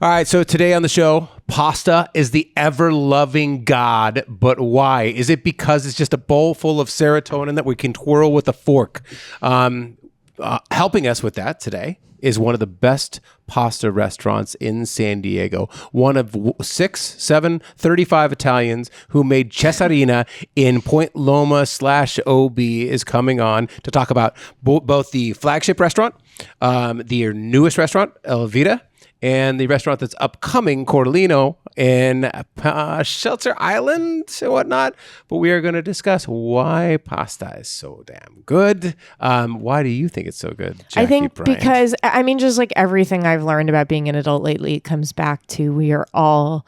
All right, so today on the show, pasta is the ever-loving god, but why? Is it because it's just a bowl full of serotonin that we can twirl with a fork? Helping us with that today is one of the best pasta restaurants in San Diego. One of 35 Italians who made Cesarina in Point Loma /OB is coming on to talk about both the flagship restaurant, the newest restaurant, Elvira, and the restaurant that's upcoming, Corallino, in Shelter Island and whatnot. But we are going to discuss why pasta is so damn good. Why do you think it's so good, Jackie I think Bryant? because, just like everything I've learned about being an adult lately, it comes back to we are all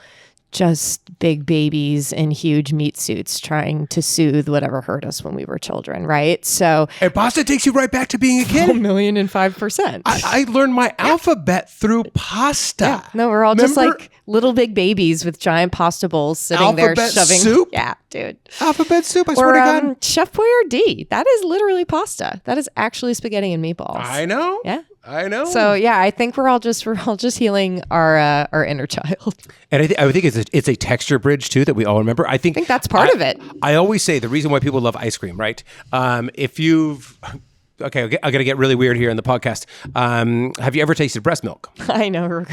just big babies in huge meat suits trying to soothe whatever hurt us when we were children, right? So, and pasta takes you right back to being a kid. 1,005,000%. I learned my alphabet through pasta. Yeah. No, we're all just like little big babies with giant pasta bowls sitting alphabet there shoving soup? Yeah, dude. Alphabet soup, I swear to God. Chef Boyardee. That is literally pasta. That is actually spaghetti and meatballs. I know. Yeah. I know. So yeah, I think we're all just healing our inner child. And I think it's a texture bridge too that we all remember. I think that's part of it. I always say the reason why people love ice cream, right? If you've Okay, I got to get really weird here in the podcast. Have you ever tasted breast milk? I know.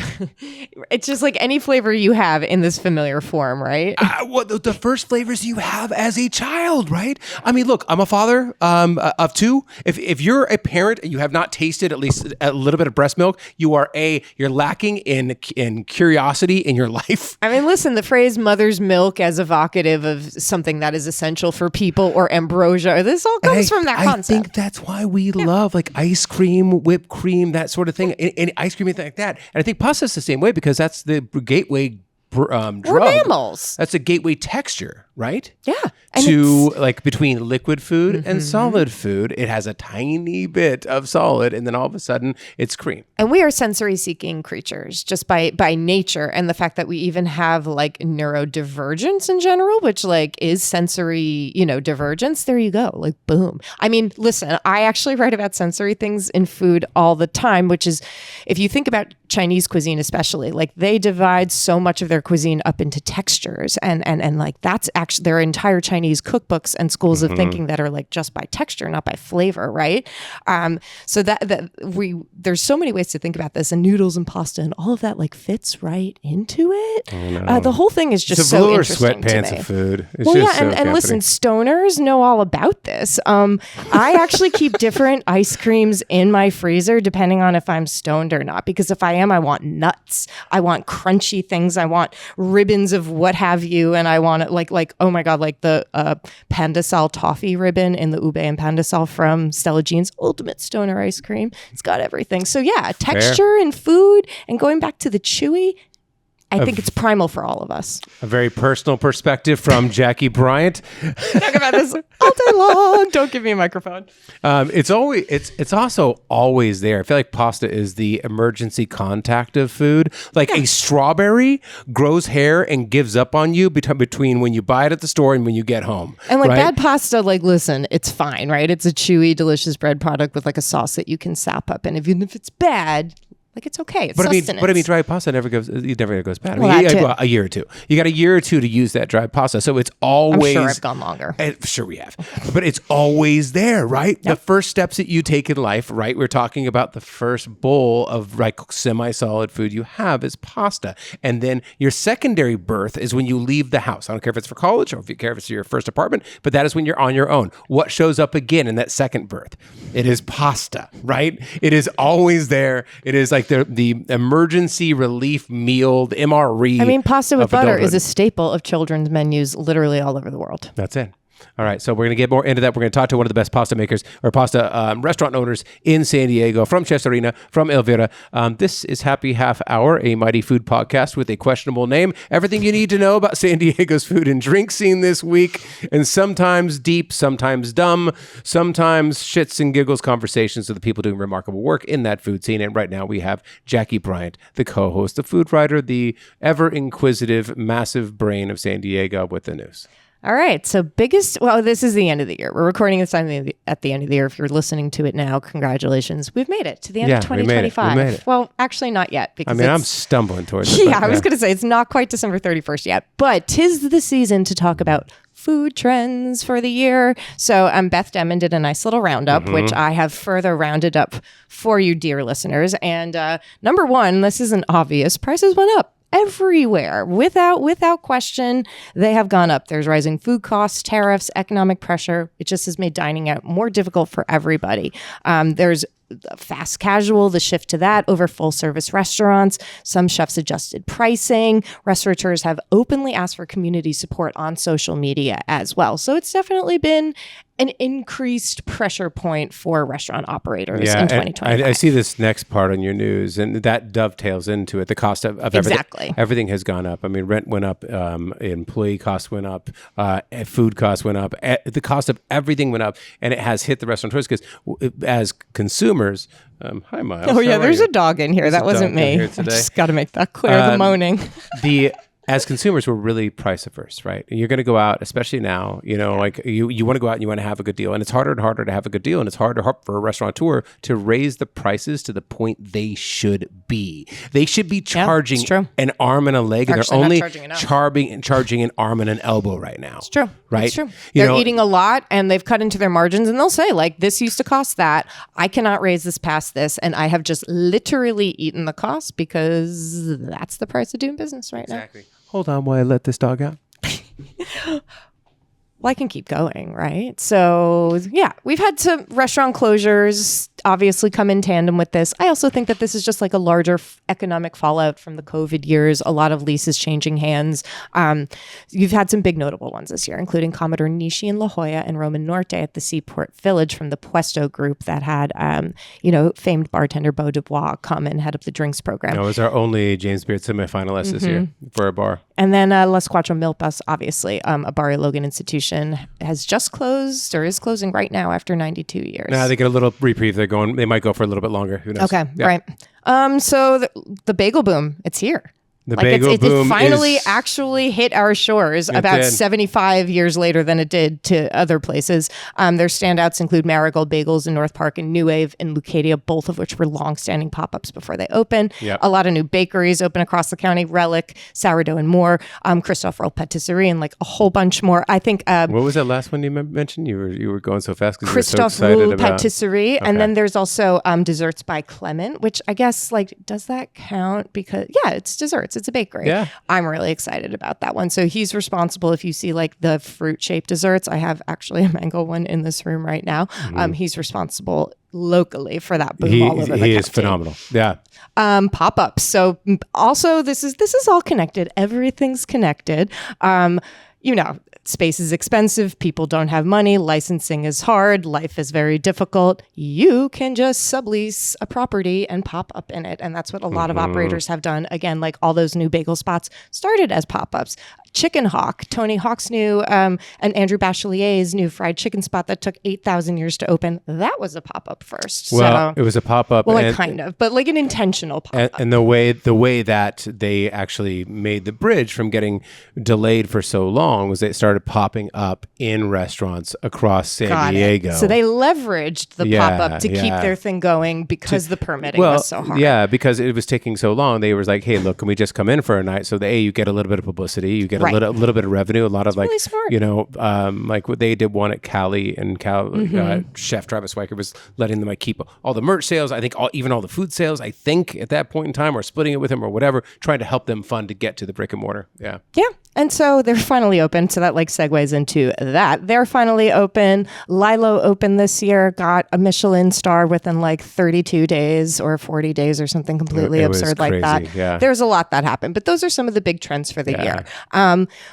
It's just like any flavor you have in this familiar form, right? The first flavors you have as a child, right? I mean, look, I'm a father of two. If you're a parent and you have not tasted at least a little bit of breast milk, you're lacking in curiosity in your life. I mean, listen, the phrase mother's milk as evocative of something that is essential for people or ambrosia, this all comes from that concept. I think that's why we love like ice cream, whipped cream, that sort of thing, and ice cream, anything like that. And I think pasta is the same way because that's the gateway drug. We're mammals. That's a gateway texture, right? Yeah. And to like between liquid food and solid food, it has a tiny bit of solid, and then all of a sudden it's cream. And we are sensory seeking creatures just by nature, and the fact that we even have like neurodivergence in general, which like is sensory, divergence. There you go. Like boom. I mean, listen, I actually write about sensory things in food all the time, which is if you think about Chinese cuisine, especially, like they divide so much of their cuisine up into textures, and like that's actually their entire Chinese cookbooks and schools of thinking that are like just by texture, not by flavor, right? So there's so many ways to think about this, and noodles and pasta and all of that like fits right into it. The whole thing is just so interesting to me. Sweatpants of food. And listen, stoners know all about this. I actually keep different ice creams in my freezer depending on if I'm stoned or not, because if I am, I want nuts, I want crunchy things, I want ribbons of what have you, and I want it like oh my god, like the Pandesal toffee ribbon in the ube and Pandesal from Stella Jean's ultimate stoner ice cream. It's got everything. So yeah, texture and food, and going back to the chewy, I think it's primal for all of us. A very personal perspective from Jackie Bryant. Talk about this all day long. Don't give me a microphone. It's also always there. I feel like pasta is the emergency contact of food. Like a strawberry grows hair and gives up on you between when you buy it at the store and when you get home. And like right? bad pasta, like listen, it's fine, right? It's a chewy, delicious bread product with like a sauce that you can sap up. And even if it's bad, like it's okay. It's sustenance. But I mean, dry pasta never goes bad. A year or two. You got a year or two to use that dry pasta, so it's always. I'm sure I've gone longer. Sure, we have, but it's always there, right? Yep. The first steps that you take in life, right? We're talking about the first bowl of like semi-solid food you have is pasta, and then your secondary birth is when you leave the house. I don't care if it's for college or if you care if it's your first apartment, but that is when you're on your own. What shows up again in that second birth? It is pasta, right? It is always there. It is like the emergency relief meal, the MRE. I mean, pasta with butter is a staple of children's menus literally all over the world. That's it. All right, so we're going to get more into that. We're going to talk to one of the best pasta makers or pasta restaurant owners in San Diego, from Cesarina, from Elvira. This is Happy Half Hour, a mighty food podcast with a questionable name. Everything you need to know about San Diego's food and drink scene this week, and sometimes deep, sometimes dumb, sometimes shits and giggles conversations with the people doing remarkable work in that food scene. And right now we have Jackie Bryant, the co-host, the food writer, the ever-inquisitive, massive brain of San Diego with the news. All right. So this is the end of the year. We're recording this time at the end of the year. If you're listening to it now, congratulations. We've made it to the end of 2025. We made it. Well, actually not yet. Because I'm stumbling towards it. Yeah, I was going to say it's not quite December 31st yet, but 'tis the season to talk about food trends for the year. So Beth Demon did a nice little roundup, which I have further rounded up for you, dear listeners. And number one, this isn't obvious. Prices went up. Everywhere, without question, they have gone up. There's rising food costs, tariffs, economic pressure. It just has made dining out more difficult for everybody. There's fast casual, the shift to that over full service restaurants. Some chefs adjusted pricing. Restaurateurs have openly asked for community support on social media as well. So it's definitely been an increased pressure point for restaurant operators in 2025. I see this next part on your news, and that dovetails into it. The cost of everything. Exactly. Everything has gone up. I mean, rent went up, employee costs went up, food costs went up, the cost of everything went up, and it has hit the restaurateurs because as consumers, hi, Miles. Oh, yeah, there's a dog in here. That wasn't me. I just got to make that clear, the moaning. As consumers, we're really price averse, right? And you're going to go out, especially now, like you want to go out and you want to have a good deal. And it's harder and harder to have a good deal. And it's harder for a restaurateur to raise the prices to the point they should be. They should be charging an arm and a leg. And they're only charging an arm and an elbow right now. It's true. Right? It's true. They're eating a lot and they've cut into their margins. And they'll say, like, this used to cost that. I cannot raise this past this. And I have just literally eaten the cost because that's the price of doing business right now. Exactly. Hold on while I let this dog out. Well, I can keep going, right? So, yeah, we've had some restaurant closures obviously come in tandem with this. I also think that this is just like a larger economic fallout from the COVID years, a lot of leases changing hands. You've had some big notable ones this year, including Commodore Nishi in La Jolla and Roman Norte at the Seaport Village from the Puesto group that had, famed bartender Beau Dubois come and head up the drinks program. That was our only James Beard semifinalist this year for a bar. And then Las Cuatro Milpas, obviously, a Barrio Logan institution, has just closed or is closing right now after 92 years. Now they get a little reprieve. They might go for a little bit longer. Who knows? Okay, right. So the bagel boom, it's here. The bagel boom it finally actually hit our shores about 75 years later than it did to other places. Their standouts include Marigold Bagels in North Park and New Wave in Lucadia, both of which were long-standing pop-ups before they opened. Yep. A lot of new bakeries open across the county, Relic, Sourdough, and more. Christophe Roll Patisserie and like a whole bunch more. I think. What was that last one you mentioned? You were going so fast because you were so Christophe excited Roll about Patisserie, and then there's also Desserts by Clement, which I guess does that count? Because it's desserts. It's a bakery. Yeah. I'm really excited about that one. So he's responsible if you see like the fruit-shaped desserts. I have actually a mango one in this room right now. He's responsible locally for that boom all over the country. He is phenomenal. Yeah. Pop-ups. So also this is all connected. Everything's connected. Space is expensive. People don't have money. Licensing is hard. Life is very difficult. You can just sublease a property and pop up in it. And that's what a lot of operators have done. Again, like all those new bagel spots started as pop-ups. Chicken Hawk, Tony Hawk's new, and Andrew Bachelier's new fried chicken spot that took 8,000 years to open. That was a pop-up first. Well, it was a pop-up. Well, kind of, but like an intentional pop-up. And the way that they actually made the bridge from getting delayed for so long was they started popping up in restaurants across San Diego. So they leveraged the pop-up to keep their thing going because the permitting was so hard. Yeah, because it was taking so long. They were like, hey, look, can we just come in for a night? So you get a little bit of publicity, you get a little bit of revenue, a lot of really smart. like what they did one at Cali, and Chef Travis Weicker was letting them keep all the merch sales. I think even all the food sales, I think at that point in time, or splitting it with him or whatever, trying to help them fund to get to the brick and mortar. Yeah. Yeah. And so they're finally open. So that segues into that. They're finally open. Lilo opened this year, got a Michelin star within 32 days or 40 days or something completely absurd like that. Yeah. There's a lot that happened, but those are some of the big trends for the year.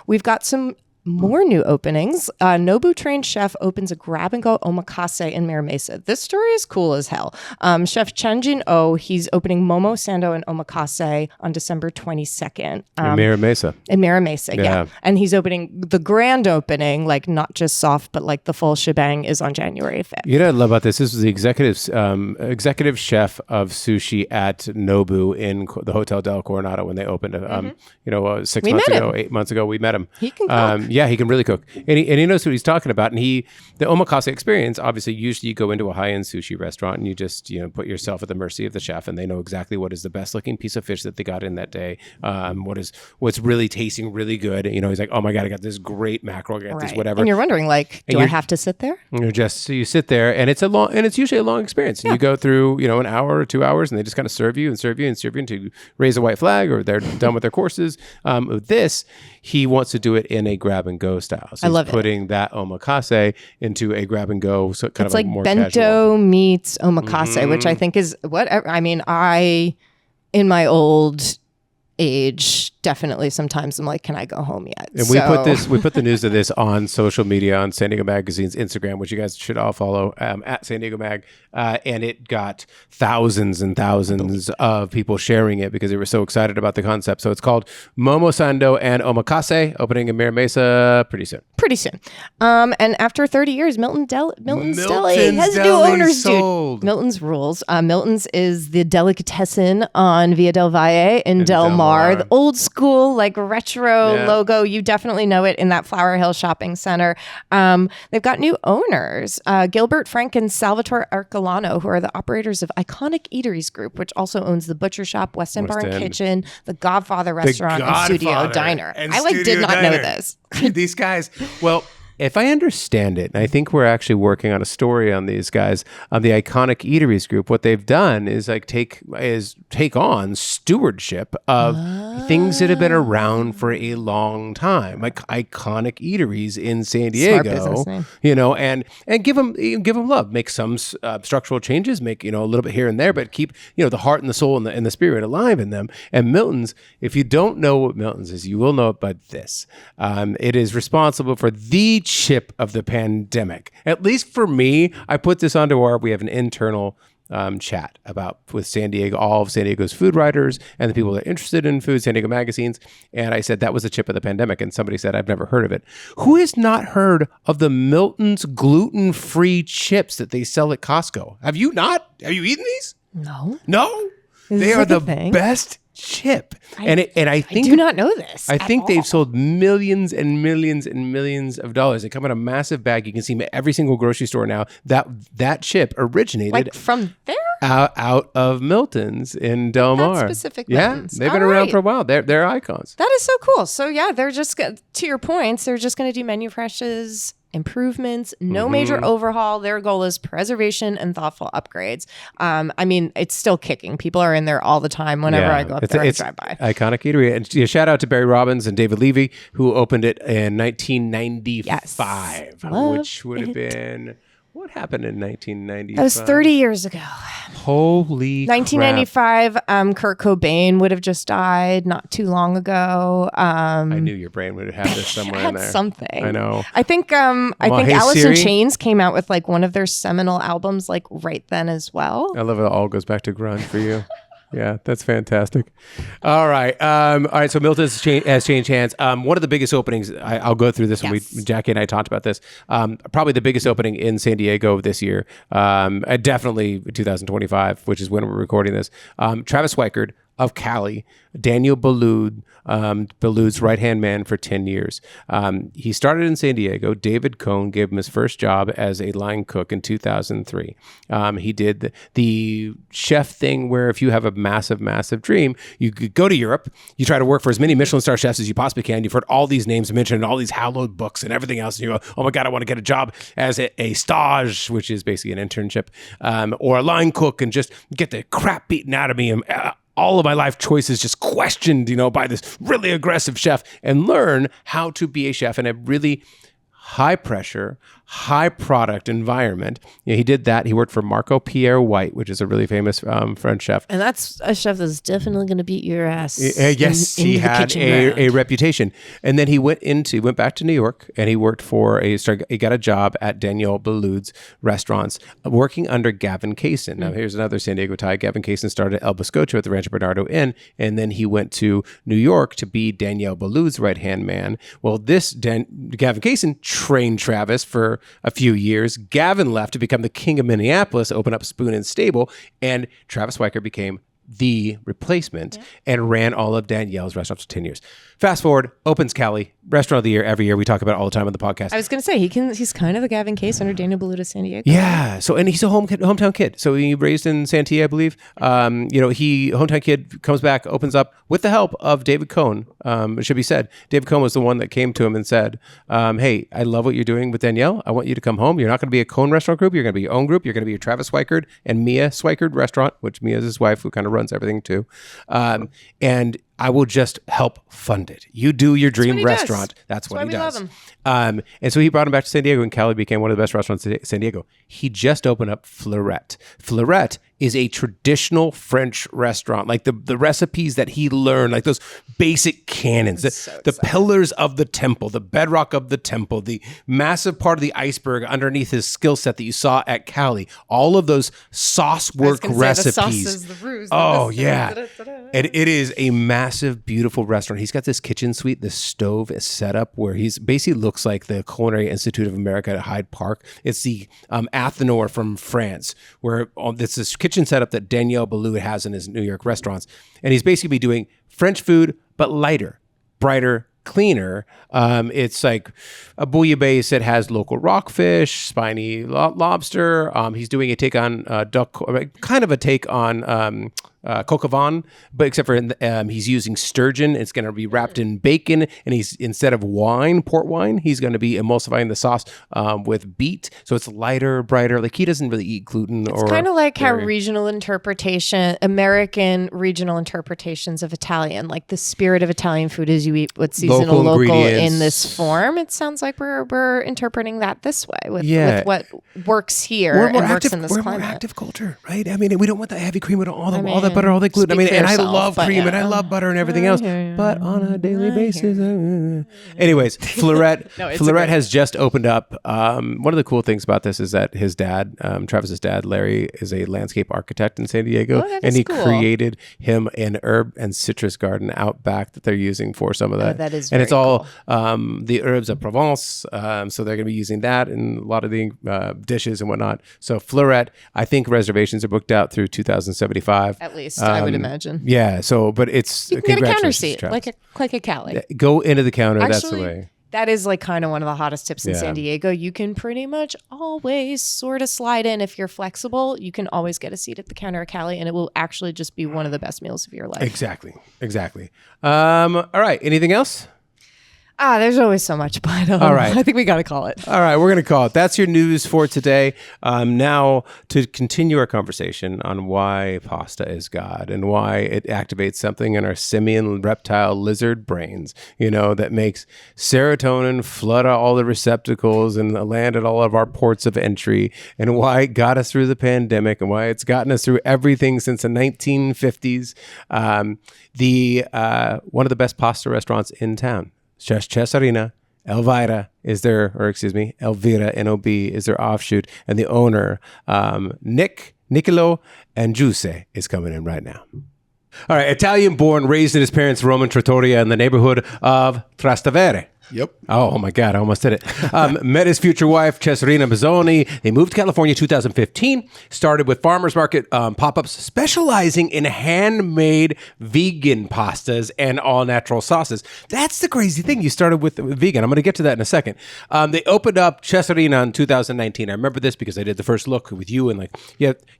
We've got some more new openings. Nobu trained chef opens a grab-and-go omakase in Mira Mesa. This story is cool as hell. Chef Chanjin Oh, he's opening Momo Sando and Omakase on December 22nd. In Mira Mesa. In Mira Mesa, yeah. And he's opening the grand opening, not just soft, but the full shebang is on January 5th. You know what I love about this? This was the executive chef of sushi at Nobu in the Hotel del Coronado when they opened. 8 months ago. We met him. He can come. Yeah, he can really cook, and he knows what he's talking about. And the omakase experience, obviously, usually you go into a high-end sushi restaurant and you just put yourself at the mercy of the chef, and they know exactly what is the best looking piece of fish that they got in that day. What's really tasting really good. He's like, oh my god, I got this great mackerel, I got this whatever. And you're wondering, like, do I have to sit there? You sit there, and it's usually a long experience. And you go through an hour or 2 hours, and they just kind of serve you until you raise a white flag or they're done with their courses. With this, he wants to do it in a grab and go style. So I love putting that omakase into a grab and go, so kind it's of like more bento casual. meets omakase, which I think is in my old age, definitely sometimes I'm like, can I go home yet? And we put the news of this on social media, on San Diego Magazine's Instagram, which you guys should all follow, at San Diego Mag, and it got thousands and thousands of people sharing it because they were so excited about the concept. So it's called Momo Sando and Omakase, opening in Mira Mesa pretty soon. And after 30 years, Milton's Deli has new owners, dude. Milton's rules. Milton's is the delicatessen on Via del Valle in Del Mar. The old school, like retro logo. You definitely know it in that Flower Hill shopping center. They've got new owners, Gilbert Frank and Salvatore Arcolano, who are the operators of Iconic Eateries Group, which also owns the Butcher Shop, West End Bar and Kitchen, the Godfather Restaurant, and Studio Diner. I did not know this. These guys, well, if I understand it, and I think we're actually working on a story on these guys, on the Iconic Eateries Group, what they've done is take on stewardship of things that have been around for a long time, like iconic eateries in San Diego. Smart business name. And give them love, make some structural changes, make a little bit here and there, but keep the heart and the soul and the spirit alive in them. And Milton's, if you don't know what Milton's is, you will know it by this. It is responsible for the chip of the pandemic. At least for me, I put this onto we have an internal chat with San Diego, all of San Diego's food writers and the people that are interested in food, San Diego magazines. And I said, that was the chip of the pandemic. And somebody said, I've never heard of it. Who has not heard of the Milton's gluten-free chips that they sell at Costco? Have you not? Have you eaten these? No. They are the best chip. I think I do not know this. I think they've sold millions and millions and millions of dollars. They come in a massive bag. You can see them at every single grocery store now. That chip originated from there? Out of Milton's in Del Mar. That specific Milton's. Yeah, they've been around for a while. They're icons. That is so cool. So yeah, they're just, to your points, they're just going to do menu refreshes, improvements, no major overhaul. Their goal is preservation and thoughtful upgrades. It's still kicking. People are in there all the time whenever I go up there and drive by. Iconic eatery. And shout out to Barry Robbins and David Levy, who opened it in 1995, which would have been... What happened in 1995? That was 30 years ago. Holy 1995, Kurt Cobain would have just died not too long ago. I knew your brain would have this somewhere in there. Something. I know. I think Alice in Chains came out with like one of their seminal albums like right then as well. I love it all goes back to grunge for you. Yeah, that's fantastic. All right. So Milton's has changed hands. One of the biggest openings, I'll go through this one. Jackie and I talked about this. Probably the biggest opening in San Diego this year. Definitely 2025, which is when we're recording this. Travis Weichert of Cali, Daniel Boulud's right-hand man for 10 years. He started in San Diego. David Cohn gave him his first job as a line cook in 2003. He did the chef thing where if you have a massive, massive dream, you could go to Europe, you try to work for as many Michelin star chefs as you possibly can. You've heard all these names mentioned, all these hallowed books and everything else. And you go, oh my God, I want to get a job as a stage, which is basically an internship, or a line cook and just get the crap beaten out of me. And, all of my life choices just questioned, by this really aggressive chef, and learn how to be a chef in a really high pressure, high product environment. He did that. He worked for Marco Pierre White, which is a really famous French chef. And that's a chef that's definitely going to beat your ass. Yes, he had a reputation. And then he went back to New York, and he worked he got a job at Daniel Boulud's restaurants, working under Gavin Kaysen. Now, here's another San Diego tie. Gavin Kaysen started El Biscocho at the Rancho Bernardo Inn, and then he went to New York to be Daniel Boulud's right-hand man. Well, Gavin Kaysen trained Travis for a few years. Gavin left to become the king of Minneapolis, open up Spoon and Stable, and Travis Weichert became the replacement and ran all of Danielle's restaurants for 10 years. Fast forward, opens Cali, restaurant of the year every year. We talk about it all the time on the podcast. I was going to say, he's kind of the Gavin Case under Daniel Boulud of San Diego. Yeah. So, and he's a hometown kid. So he raised in Santee, I believe. Hometown kid comes back, opens up with the help of David Cohn. It should be said, David Cohn was the one that came to him and said, hey, I love what you're doing with Danielle. I want you to come home. You're not going to be a Cohn restaurant group. You're going to be your own group. You're going to be your Travis Swikard and Mia Swikard restaurant, which Mia is his wife, who kind of runs everything too. And I will just help fund it. You do your dream restaurant. That's what he does. Love him. And so he brought him back to San Diego, and Cali became one of the best restaurants in San Diego. He just opened up Fleurette. Fleurette is a traditional French restaurant, like the recipes that he learned, like those basic canons, the pillars of the temple, the bedrock of the temple, the massive part of the iceberg underneath his skill set that you saw at Cali. All of those sauce work recipes. The sauces, the roux, yeah. And it is a massive, beautiful restaurant. He's got this kitchen suite, this stove is set up where he's basically looks like the Culinary Institute of America at Hyde Park. It's the Athenor from France, where it's this kitchen setup that Daniel Boulud has in his New York restaurants. And he's basically doing French food, but lighter, brighter, cleaner. It's like a bouillabaisse that has local rockfish, spiny lobster. He's doing a take on duck, kind of a take on coq au vin, but except for he's using sturgeon. It's going to be wrapped in bacon, and he's instead of port wine, he's going to be emulsifying the sauce with beet, so it's lighter, brighter. Like he doesn't really eat gluten. It's kind of like how American regional interpretations of Italian, like the spirit of Italian food is you eat what's seasonal, local in this form. It sounds like we're interpreting that this way with what works here and works in this climate. We're more active culture, right? I mean, we don't want that heavy cream with all that butter, all the gluten. I mean, and I love cream and I love butter and everything else, but on a daily basis. Anyways, Fleurette has just opened up. One of the cool things about this is that his dad, Travis's dad, Larry, is a landscape architect in San Diego, and he created him an herb and citrus garden out back that they're using for some of that. That is, and it's all the herbs of Provence, so they're going to be using that in a lot of the dishes and whatnot. So Fleurette, I think reservations are booked out through 2075 at least. I would imagine. Yeah. So, but it's you can get a counter seat like a Cali. Go into the counter. Actually, that's the way. That is like kind of one of the hottest tips in San Diego. You can pretty much always sort of slide in if you're flexible. You can always get a seat at the counter at Cali, and it will actually just be one of the best meals of your life. Exactly. All right. Anything else? There's always so much, but all right. I think we got to call it. All right, we're going to call it. That's your news for today. Now, to continue our conversation on why pasta is God and why it activates something in our simian, reptile, lizard brains, that makes serotonin flood all the receptacles and land at all of our ports of entry, and why it got us through the pandemic and why it's gotten us through everything since the 1950s. One of the best pasta restaurants in town, Cesarina, Elvira is Elvira, N-O-B, is their offshoot, and the owner, Niccolò Angius, is coming in right now. All right, Italian-born, raised in his parents' Roman trattoria in the neighborhood of Trastevere. Yep. Oh my God, I almost did it. Met his future wife, Cesarina Mazzoni. They moved to California 2015, started with farmers market pop-ups, specializing in handmade vegan pastas and all-natural sauces. That's the crazy thing. You started with vegan. I'm going to get to that in a second. They opened up Cesarina in 2019. I remember this because I did the first look with you, and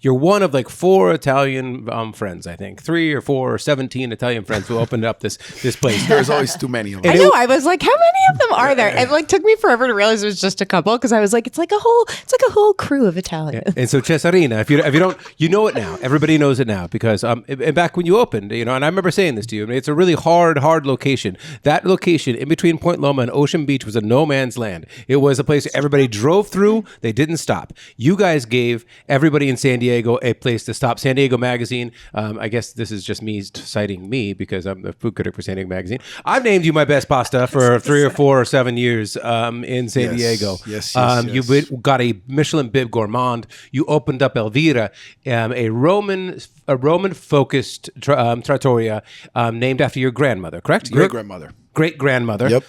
you're one of 4 Italian friends, I think. 3 or 4 or 17 Italian friends who opened up this place. There's always too many of them. I know. I was like, how many of them are there? It took me forever to realize it was just a couple, because I was like, it's like a whole crew of Italians. Yeah. And so Cesarina, if you don't, you know it now. Everybody knows it now because and back when you opened, and I remember saying this to you. I mean, it's a really hard location. That location in between Point Loma and Ocean Beach was a no man's land. It was a place everybody drove through. They didn't stop. You guys gave everybody in San Diego a place to stop. San Diego Magazine. I guess this is just me citing me because I'm the food critic for San Diego Magazine. I've named you my best pasta for 3 or 4 or 7 years in San Diego. Yes. You got a Michelin Bib Gourmand. You opened up Elvira, a Roman focused trattoria named after your grandmother, correct? Great grandmother. great-grandmother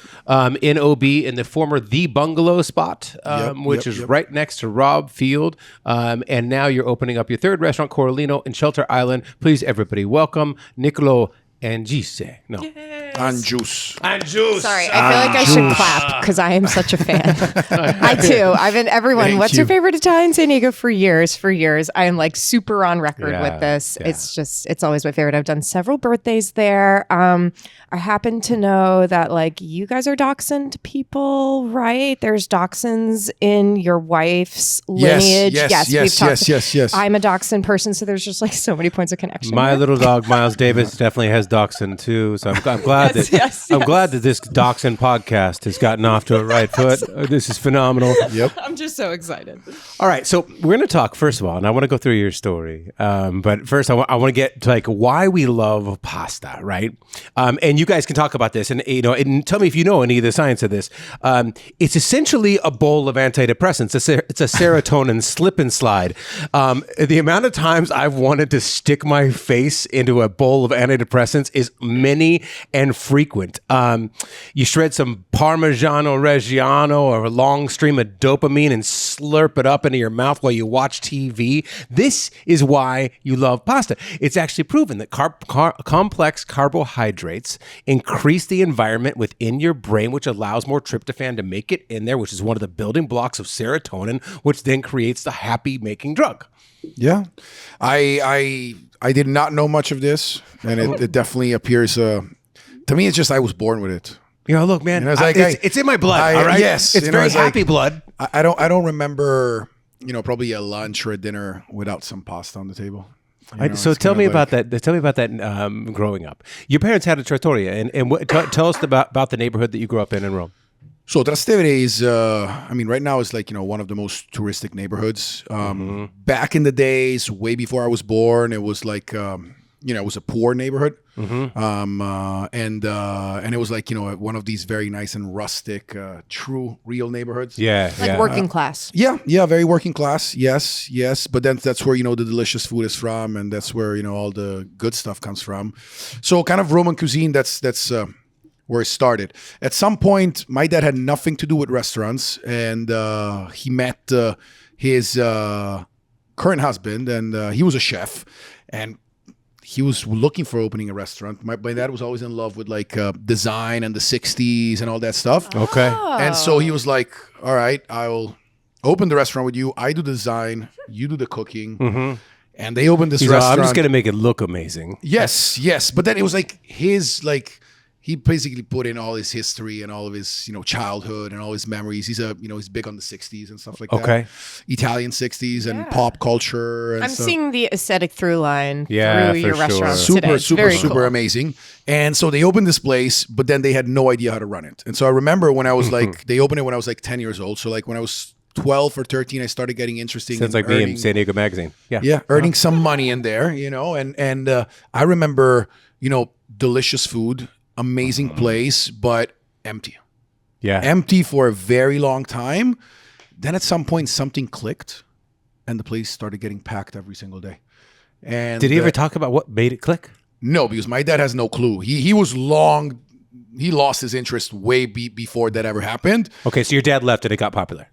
in OB in the former The Bungalow spot, which is right next to Robb Field. And now you're opening up your third restaurant, Corallino, in Shelter Island. Please, everybody, welcome Niccolò Angius. No. Angius. Sorry, I feel like I should clap because I am such a fan. I too. I've been everyone. What's your favorite Italian San Diego for years? For years, I am like super on record with this. Yeah. It's always my favorite. I've done several birthdays there. I happen to know that like you guys are dachshund people, right? There's dachshunds in your wife's lineage. Yes. I'm a dachshund person, so there's just like so many points of connection. My little dog Miles Davis definitely has dachshund too, so I'm glad I'm glad that this dachshund podcast has gotten off to a right foot. This is phenomenal. Yep. I'm just so excited. All right, so we're going to talk first of all, and I want to go through your story. But first, I want to get to like why we love pasta, right? And you guys can talk about this, and and tell me if you know any of the science of this. It's essentially a bowl of antidepressants. It's a serotonin slip and slide. The amount of times I've wanted to stick my face into a bowl of antidepressants is many and frequent. You shred some Parmigiano Reggiano or a long stream of dopamine and slurp it up into your mouth while you watch TV. This is why you love pasta. It's actually proven that complex carbohydrates increase the environment within your brain, which allows more tryptophan to make it in there, which is one of the building blocks of serotonin, which then creates the happy-making drug. Yeah. I did not know much of this, and it definitely appears... to me, it's just I was born with it. Look, man, it's in my blood. All right, yes, it's very happy blood. I don't remember, probably a lunch or a dinner without some pasta on the table. So tell me about that. Tell me about that. Growing up, your parents had a trattoria, and tell us about the neighborhood that you grew up in Rome. So Trastevere is, right now it's like, one of the most touristic neighborhoods. Back in the days, way before I was born, it was like, it was a poor neighborhood. And it was like, one of these very nice and rustic, true, real neighborhoods. Like working class. Yeah, very working class. Yes. But then that's where, the delicious food is from. And that's where, all the good stuff comes from. So kind of Roman cuisine, that's where it started. At some point, my dad had nothing to do with restaurants, and he met his current husband, and he was a chef, and he was looking for opening a restaurant. My dad was always in love with like design and the 60s and all that stuff. Okay. And so he was like, all right, I'll open the restaurant with you. I do the design, you do the cooking. And they opened this restaurant. I'm just going to make it look amazing. Yes. But then it was like he basically put in all his history and all of his, childhood and all his memories. He's he's big on the 60s and stuff like that. Okay. Italian 60s and pop culture. And I'm seeing the aesthetic through line through your restaurant today. Super cool. amazing. And so they opened this place, but then they had no idea how to run it. And so I remember when I was like, they opened it when I was like 10 years old. So like when I was 12 or 13, I started getting interested. Sounds like me in San Diego Magazine. Yeah, earning some money in there, and I remember, delicious food, amazing place, but empty. Yeah. Empty for a very long time. Then at some point, something clicked, and the place started getting packed every single day. And did he ever talk about what made it click? No, because my dad has no clue. He lost his interest way before that ever happened. Okay, so your dad left and it got popular.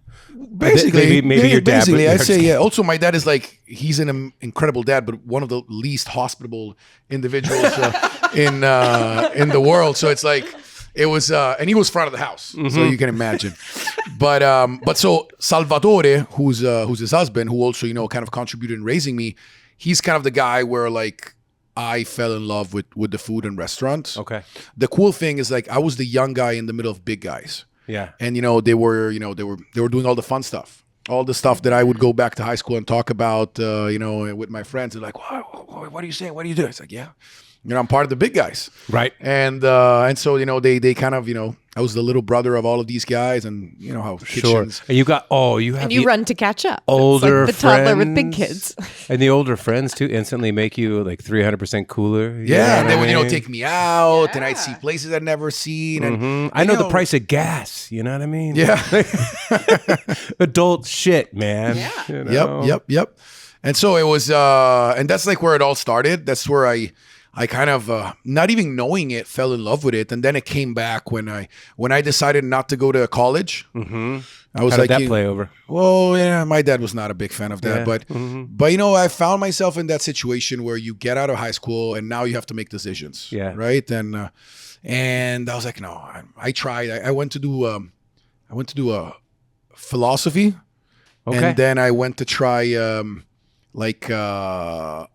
Basically, maybe your dad. Basically, I'd say, yeah. Also, my dad is like, he's an incredible dad, but one of the least hospitable individuals in the world. So it's like, it was, and he was front of the house, so you can imagine. But so Salvatore, who's his husband, who also kind of contributed in raising me, he's kind of the guy where like I fell in love with the food and restaurants. Okay. The cool thing is like I was the young guy in the middle of big guys. Yeah. And they were doing all the fun stuff. All the stuff that I would go back to high school and talk about, with my friends. They're like, what are you saying? What do you do? It's like, yeah, I'm part of the big guys. Right. And so, they kind of, I was the little brother of all of these guys, and how kitchens. And you run to catch up. Older it's like the toddler with big kids. And the older friends too instantly make you like 300% cooler. Yeah, and they would take me out, and I'd see places I'd never seen. And I know the price of gas. You know what I mean? Yeah. Adult shit, man. Yeah. Yep. And so it was, and that's like where it all started. That's where I I kind of not even knowing it fell in love with it, and then it came back when I decided not to go to college. Mm-hmm. I was How like, did that play over? well, yeah, my dad was not a big fan of that, but I found myself in that situation where you get out of high school and now you have to make decisions, right? And I was like, no, I tried. I went to do philosophy, and then I went to try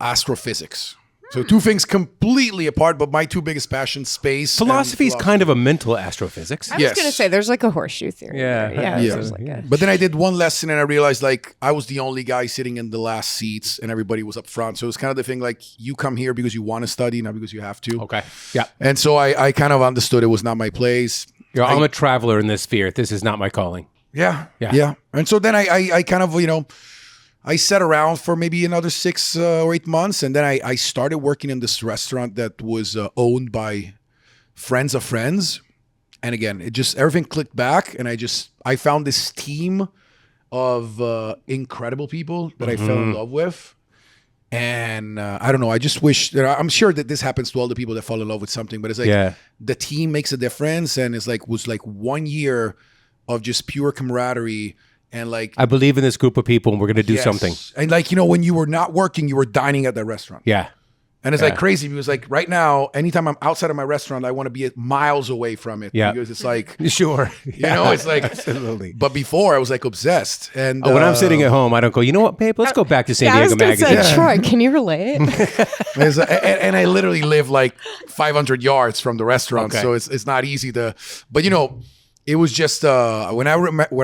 astrophysics. So two things completely apart, but my two biggest passions, space. Philosophy is kind of a mental astrophysics. I was going to say there's like a horseshoe theory. Yeah. there. There's like a- But then I did one lesson and I realized like I was the only guy sitting in the last seats and everybody was up front. So it was kind of the thing like you come here because you want to study, not because you have to. Okay. Yeah. And so I kind of understood it was not my place. I'm a traveler in this sphere. This is not my calling. Yeah. And so then I kind of, I sat around for maybe another 6 or 8 months, and then I started working in this restaurant that was owned by friends of friends. And again, it just everything clicked back, and I found this team of incredible people that I fell in love with. And I don't know, I just wish that I'm sure that this happens to all the people that fall in love with something, but it's like the team makes a difference, and it's like was like 1 year of just pure camaraderie. And like, I believe in this group of people and we're going to do something. And like, when you were not working, you were dining at that restaurant. Yeah. And it's like crazy because like right now, anytime I'm outside of my restaurant, I want to be miles away from it. Yeah. Because it's like, sure. it's like, absolutely. But before I was like obsessed. And when I'm sitting at home, I don't go, you know what, babe, let's go back to San Diego Magazine. Say, Troy, can you relate? and I literally live like 500 yards from the restaurant. Okay. So it's not easy to, but it was just when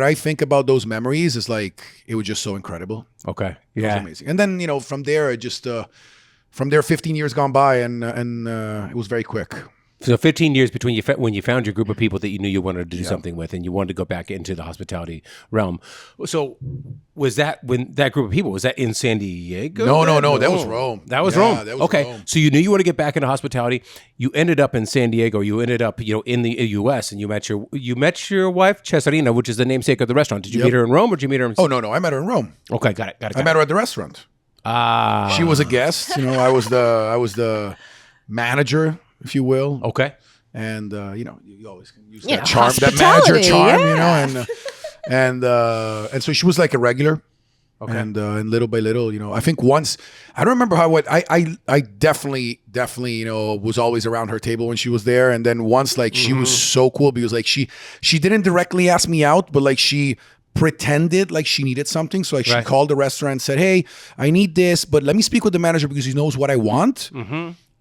I think about those memories, it's like it was just so incredible. Okay, It was amazing. And then from there, it just from there, 15 years gone by, and it was very quick. So 15 years between when you found your group of people that you knew you wanted to do something with, and you wanted to go back into the hospitality realm. So was that when that group of people, was that in San Diego? No, that was Rome. That was Yeah, Rome. that was Okay, Rome. so you knew you want to get back into hospitality. You ended up in San Diego. You ended up in the U.S. and you met your wife Cesarina, which is the namesake of the restaurant. Did you meet her in Rome or did you meet her in? Oh no, I met her in Rome. Okay, got it. I met her at the restaurant. She was a guest. I was the manager, if you will. Okay. And you always can use that charm, that hospitality, manager charm, and so she was like a regular. Okay. And little by little, I think once I don't remember I definitely was always around her table when she was there, and then once like she was so cool because like she didn't directly ask me out, but like she pretended like she needed something. So like she called the restaurant and said, "Hey, I need this, but let me speak with the manager because he knows what I want."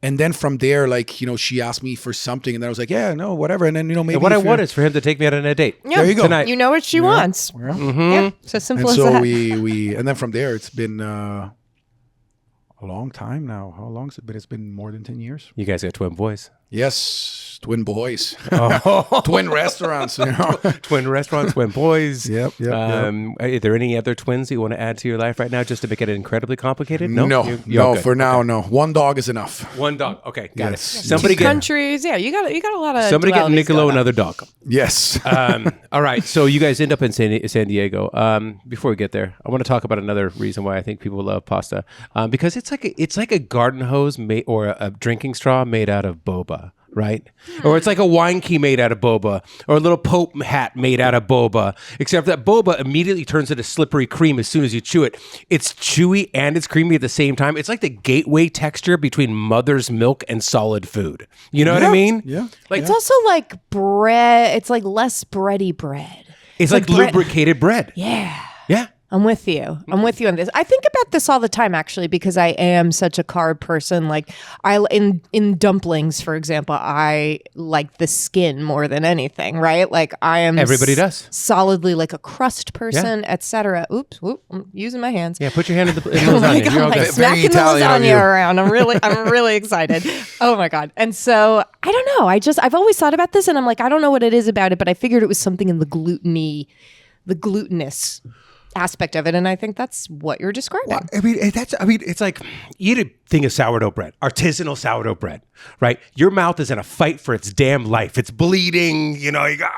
And then from there, like, she asked me for something, and then I was like, yeah, no, whatever. And then, maybe. And what I want is for him to take me out on a date. Yeah, there you go. Tonight. You know what she wants. Yeah, so simple And as so that. and then from there, it's been a long time now. How long has it been? It's been more than 10 years. You guys got twin boys. Yes, twin boys, Oh. twin restaurants. Twin restaurants, twin boys. Yep. Are there any other twins that you want to add to your life right now just to make it incredibly complicated? No, You're good. for now, no. One dog is enough. One dog. Okay, got Yes. it. Somebody get countries. Yeah, you got a lot of. somebody get dualities Niccolò going on. another dog. Yes. All right, so you guys end up in San Diego. Before we get there, I want to talk about another reason why I think people love pasta, because it's like a garden hose or a drinking straw made out of boba. Right? Or it's like a wine key made out of boba, or a little Pope hat made out of boba, except that boba immediately turns into slippery cream as soon as you chew it. It's chewy and it's creamy at the same time. It's like the gateway texture between mother's milk and solid food. You know what I mean? Yeah. Like It's also like bread. It's like less bready bread. it's like lubricated bread. Yeah. Yeah. I'm with you. I'm with you on this. I think about this all the time, actually, because I am such a carb person. Like in dumplings, for example, I like the skin more than anything, right? Like I am Everybody does. solidly like a crust person, etc. Oops, I'm using my hands. Yeah, put your hand in the Oh my lasagna. God, You're all like good. Very smacking the Italian of lasagna you. around. I'm really excited. Oh my God. And so I don't know. I've always thought about this and I'm like, I don't know what it is about it, but I figured it was something in the glutinous aspect of it, and I think that's what you're describing. It's like you eat a thing of sourdough bread, artisanal sourdough bread, right? Your mouth is in a fight for its damn life. It's bleeding, you go,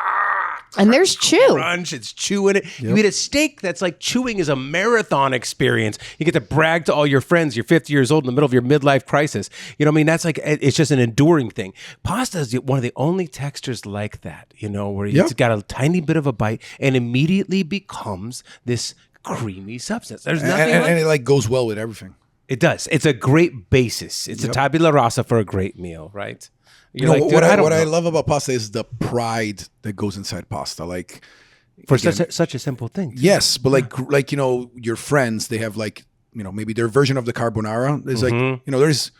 And there's chew. Crunch, it's chew in it. You eat a steak that's like chewing is a marathon experience. You get to brag to all your friends. You're 50 years old in the middle of your midlife crisis. You know what I mean? That's like, it's just an enduring thing. Pasta is one of the only textures like that, you know, where it's got a tiny bit of a bite and immediately becomes this creamy substance. There's nothing and it like goes well with everything. It does. It's a great basis. It's a tabula rasa for a great meal, right? You know, what I love about pasta is the pride that goes inside pasta. Like for such a simple thing. Yes, but like you know, your friends, they have like, you know, maybe their version of the carbonara. There's like, you know, there's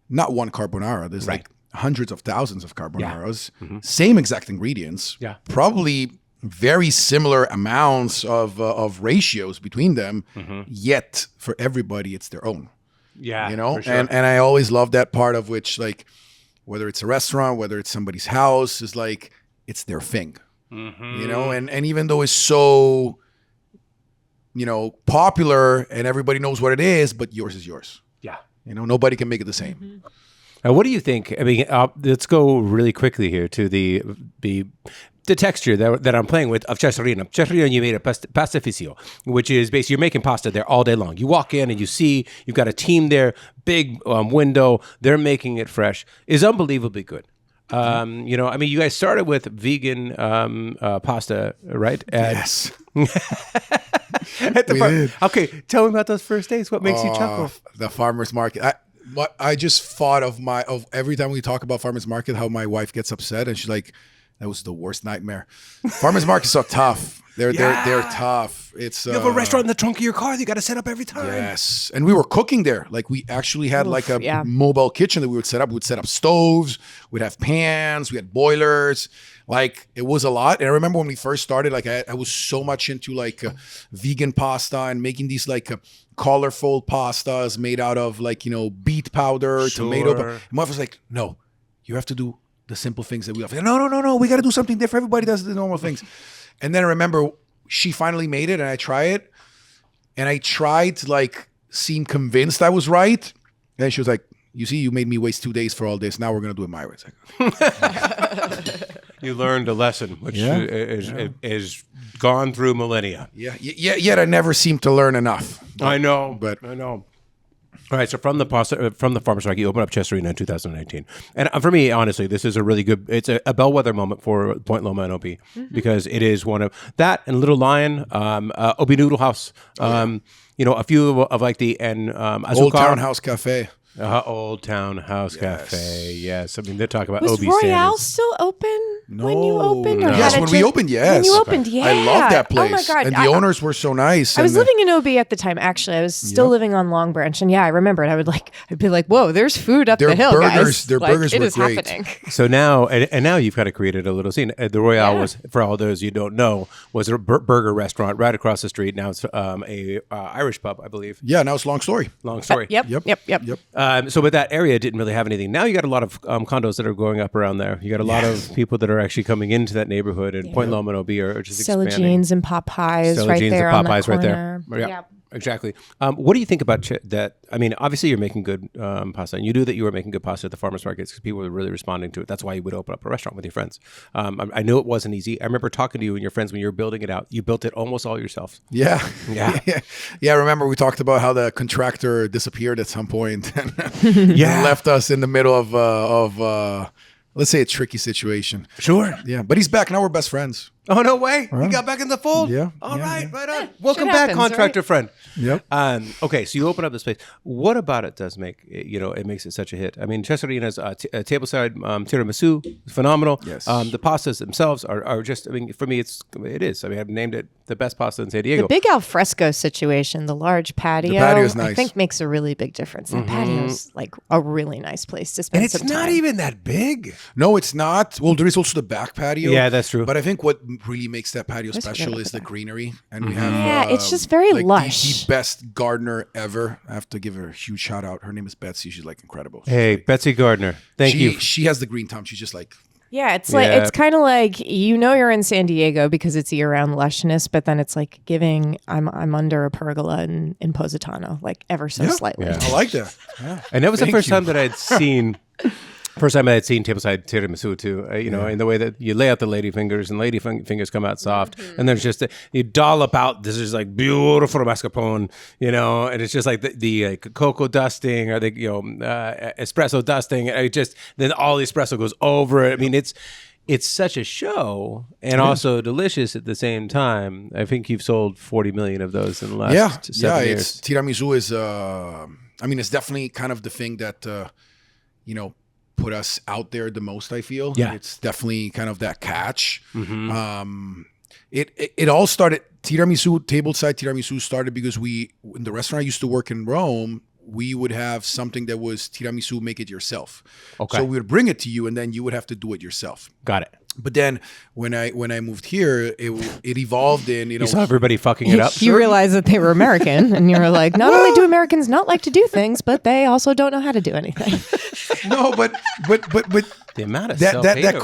not one carbonara. There's like hundreds of thousands of carbonaras. Same exact ingredients. Yeah. Probably very similar amounts of ratios between them. Yet for everybody, it's their own. Yeah. You know, for sure. and I always love that part of which, like, whether it's a restaurant, whether it's somebody's house, is like, it's their thing, you know? And even though it's so, you know, popular and everybody knows what it is, but yours is yours. Yeah. You know, nobody can make it the same. Now, what do you think? I mean, let's go really quickly here to the texture that I'm playing with of Cesarina. Cesarina, you made a pastificio, which is basically you're making pasta there all day long. You walk in and you see you've got a team there, big window. They're making it fresh. It's unbelievably good. You know, I mean, you guys started with vegan pasta, right? Yes. At the did. Okay, tell me about those first days. What makes you chuckle? The farmer's market. I just thought of every time we talk about farmer's market, how my wife gets upset and she's like, that was the worst nightmare. Farmers markets are tough. They're tough. It's you have a restaurant in the trunk of your car that you got to set up every time. Yes, and we were cooking there. Like we actually had like a mobile kitchen that we would set up. We'd set up stoves. We'd have pans. We had boilers. Like it was a lot. And I remember when we first started, like I was so much into like vegan pasta and making these like colorful pastas made out of like, you know, beet powder, tomato. My wife was like, no, you have to do the simple things that we have. No. We got to do something different. Everybody does the normal things. And then I remember she finally made it and I try it. And I tried to like seem convinced I was right. And she was like, you see, you made me waste 2 days for all this. Now we're going to do it my way. You learned a lesson, which is gone through millennia. Yet I never seem to learn enough. I know. All right, so from the farmer's market, you open up Cesarina in 2019. And for me, honestly, this is a really good, it's a bellwether moment for Point Loma and OP because it is one of that and Little Lion, OP Noodle House, you know, a few of like the, and Azúcar. Old Town House Cafe. Old Town House Cafe, yes. I mean, they're talking about Was OB Royale standards. still open when you opened? No. Yes, when we opened, yes. When you opened, yeah. I love that place. Oh my God. And the owners were so nice. I was living in OB at the time, actually. I was still living on Long Branch. And yeah, I remember it. I'd be like, whoa, there's food up the hill, guys. Their like, burgers it were is great. happening. So now, and now you've kind of created a little scene. The Royale was, for all those you don't know, was a burger restaurant right across the street. Now it's a Irish pub, I believe. Yeah, now it's Long Story. Long Story. Yep. So with that area, it didn't really have anything. Now you got a lot of condos that are going up around there. You got a lot of people that are actually coming into that neighborhood, and Point Loma and OB are just expanding. Celadines and Popeyes right there on the corner. Right there. Yeah. Exactly. What do you think about that? I mean, obviously you're making good pasta, and you knew that you were making good pasta at the farmers markets because people were really responding to it. That's why you would open up a restaurant with your friends. I knew it wasn't easy. I remember talking to you and your friends when you were building it out. You built it almost all yourself. Yeah. I remember we talked about how the contractor disappeared at some point and left us in the middle of let's say a tricky situation. Sure. Yeah, but he's back now. We're best friends. Oh, no way. He got back in the fold? Yeah. All right, right on. Welcome back, contractor friend. Yep. Okay, so you open up this place. What about it does make, it makes it such a hit? I mean, Cesarina's tableside tiramisu is phenomenal. Yes. The pastas themselves are just, I mean, for me, it is. I mean, I've named it the best pasta in San Diego. The big alfresco situation, the large patio, the patio's nice. I think makes a really big difference. The patio's like a really nice place to spend some time. And it's not even that big. No, it's not. Well, there is also the back patio. Yeah, that's true. But I think what really makes that patio special is the greenery. And we have... it's just very lush. The best gardener ever. I have to give her a huge shout out. Her name is Betsy. She's like incredible. Hey, Betsy Gardner. Thank you. She has the green thumb. She's just like... Yeah, it's like it's kind of like you're in San Diego because it's year-round lushness, but then it's like giving I'm under a pergola in Positano, like ever so slightly. Yeah. I like that. Yeah. And that was the first time that I'd seen First time I had seen tableside tiramisu too, in the way that you lay out the lady fingers and lady fingers come out soft, and there's just you dollop out. This is like beautiful mascarpone, and it's just like the cocoa dusting or the espresso dusting. And then all the espresso goes over it. I mean, it's such a show and also delicious at the same time. I think you've sold 40 million of those in the last 7 years. Tiramisu is, it's definitely kind of the thing that, put us out there the most, I feel. Yeah. It's definitely kind of that catch. It all started, tableside tiramisu started because in the restaurant I used to work in Rome, we would have something that was tiramisu, make it yourself. Okay. So we would bring it to you and then you would have to do it yourself. Got it. But then when I moved here, it evolved in, You saw everybody fucking it up. You realized that they were American, and you were like, not only do Americans not like to do things, but they also don't know how to do anything. No, but The amount of that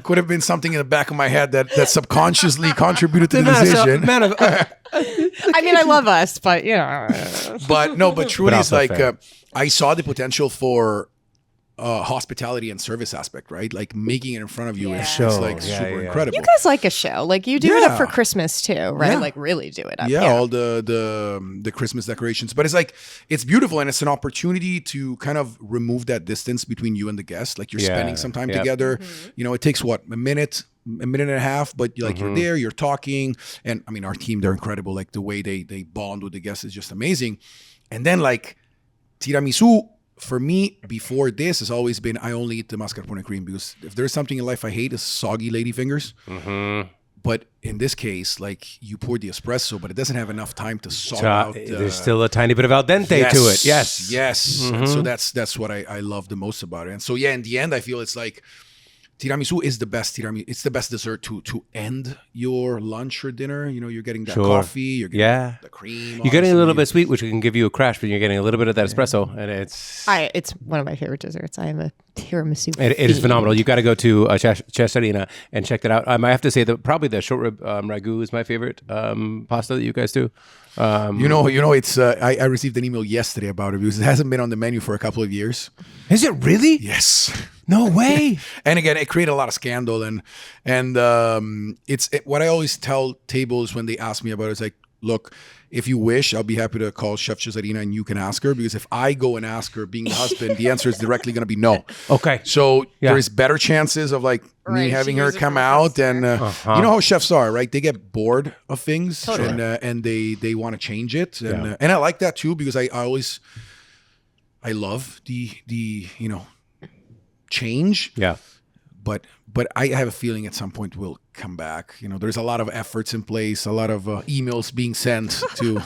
could have been something in the back of my head that subconsciously contributed to the decision. I mean, I love us, but but truly, But it's also like fair. I saw the potential for hospitality and service aspect, right? Like making it in front of you is Show. like Yeah, super yeah. incredible. you guys like a show. Like you do it up Yeah. for Christmas too, right? Yeah. Like really do it up. Yeah, all the Christmas decorations. But it's beautiful, and it's an opportunity to kind of remove that distance between you and the guest. Like you're spending some time Yep. together. It takes a minute and a half, but you're there, you're talking. And I mean, our team, they're incredible. Like the way they bond with the guests is just amazing. And then like tiramisu, for me, before this has always been, I only eat the mascarpone cream because if there's something in life I hate is soggy lady fingers. But in this case, like you pour the espresso, but it doesn't have enough time to sog out. There's still a tiny bit of al dente to it. Yes. And so that's what I love the most about it. And so in the end, I feel it's like tiramisu is the best tiramisu. It's the best dessert to end your lunch or dinner. You're getting that coffee, you're getting the cream. You're getting a little bit sweet, which can give you a crash, but you're getting a little bit of that espresso, and it's one of my favorite desserts. I am a tiramisu. it is phenomenal. You got to go to Cesarina and check that out. I have to say that probably the short rib ragu is my favorite pasta that you guys do. It's I received an email yesterday about it because it hasn't been on the menu for a couple of years. Is it really? Yes. No way. And again, it created a lot of scandal, and it's what I always tell tables when they ask me about it. It's like, look, if you wish, I'll be happy to call Chef Cesarina and you can ask her, because if I go and ask her, being the husband, the answer is directly going to be no. Okay. So there is better chances of like me having her come out, and you know how chefs are, right? They get bored of things, and they want to change it, and I like that too, because I love the change. Yeah. But I have a feeling at some point we'll come back. There's a lot of efforts in place, a lot of emails being sent to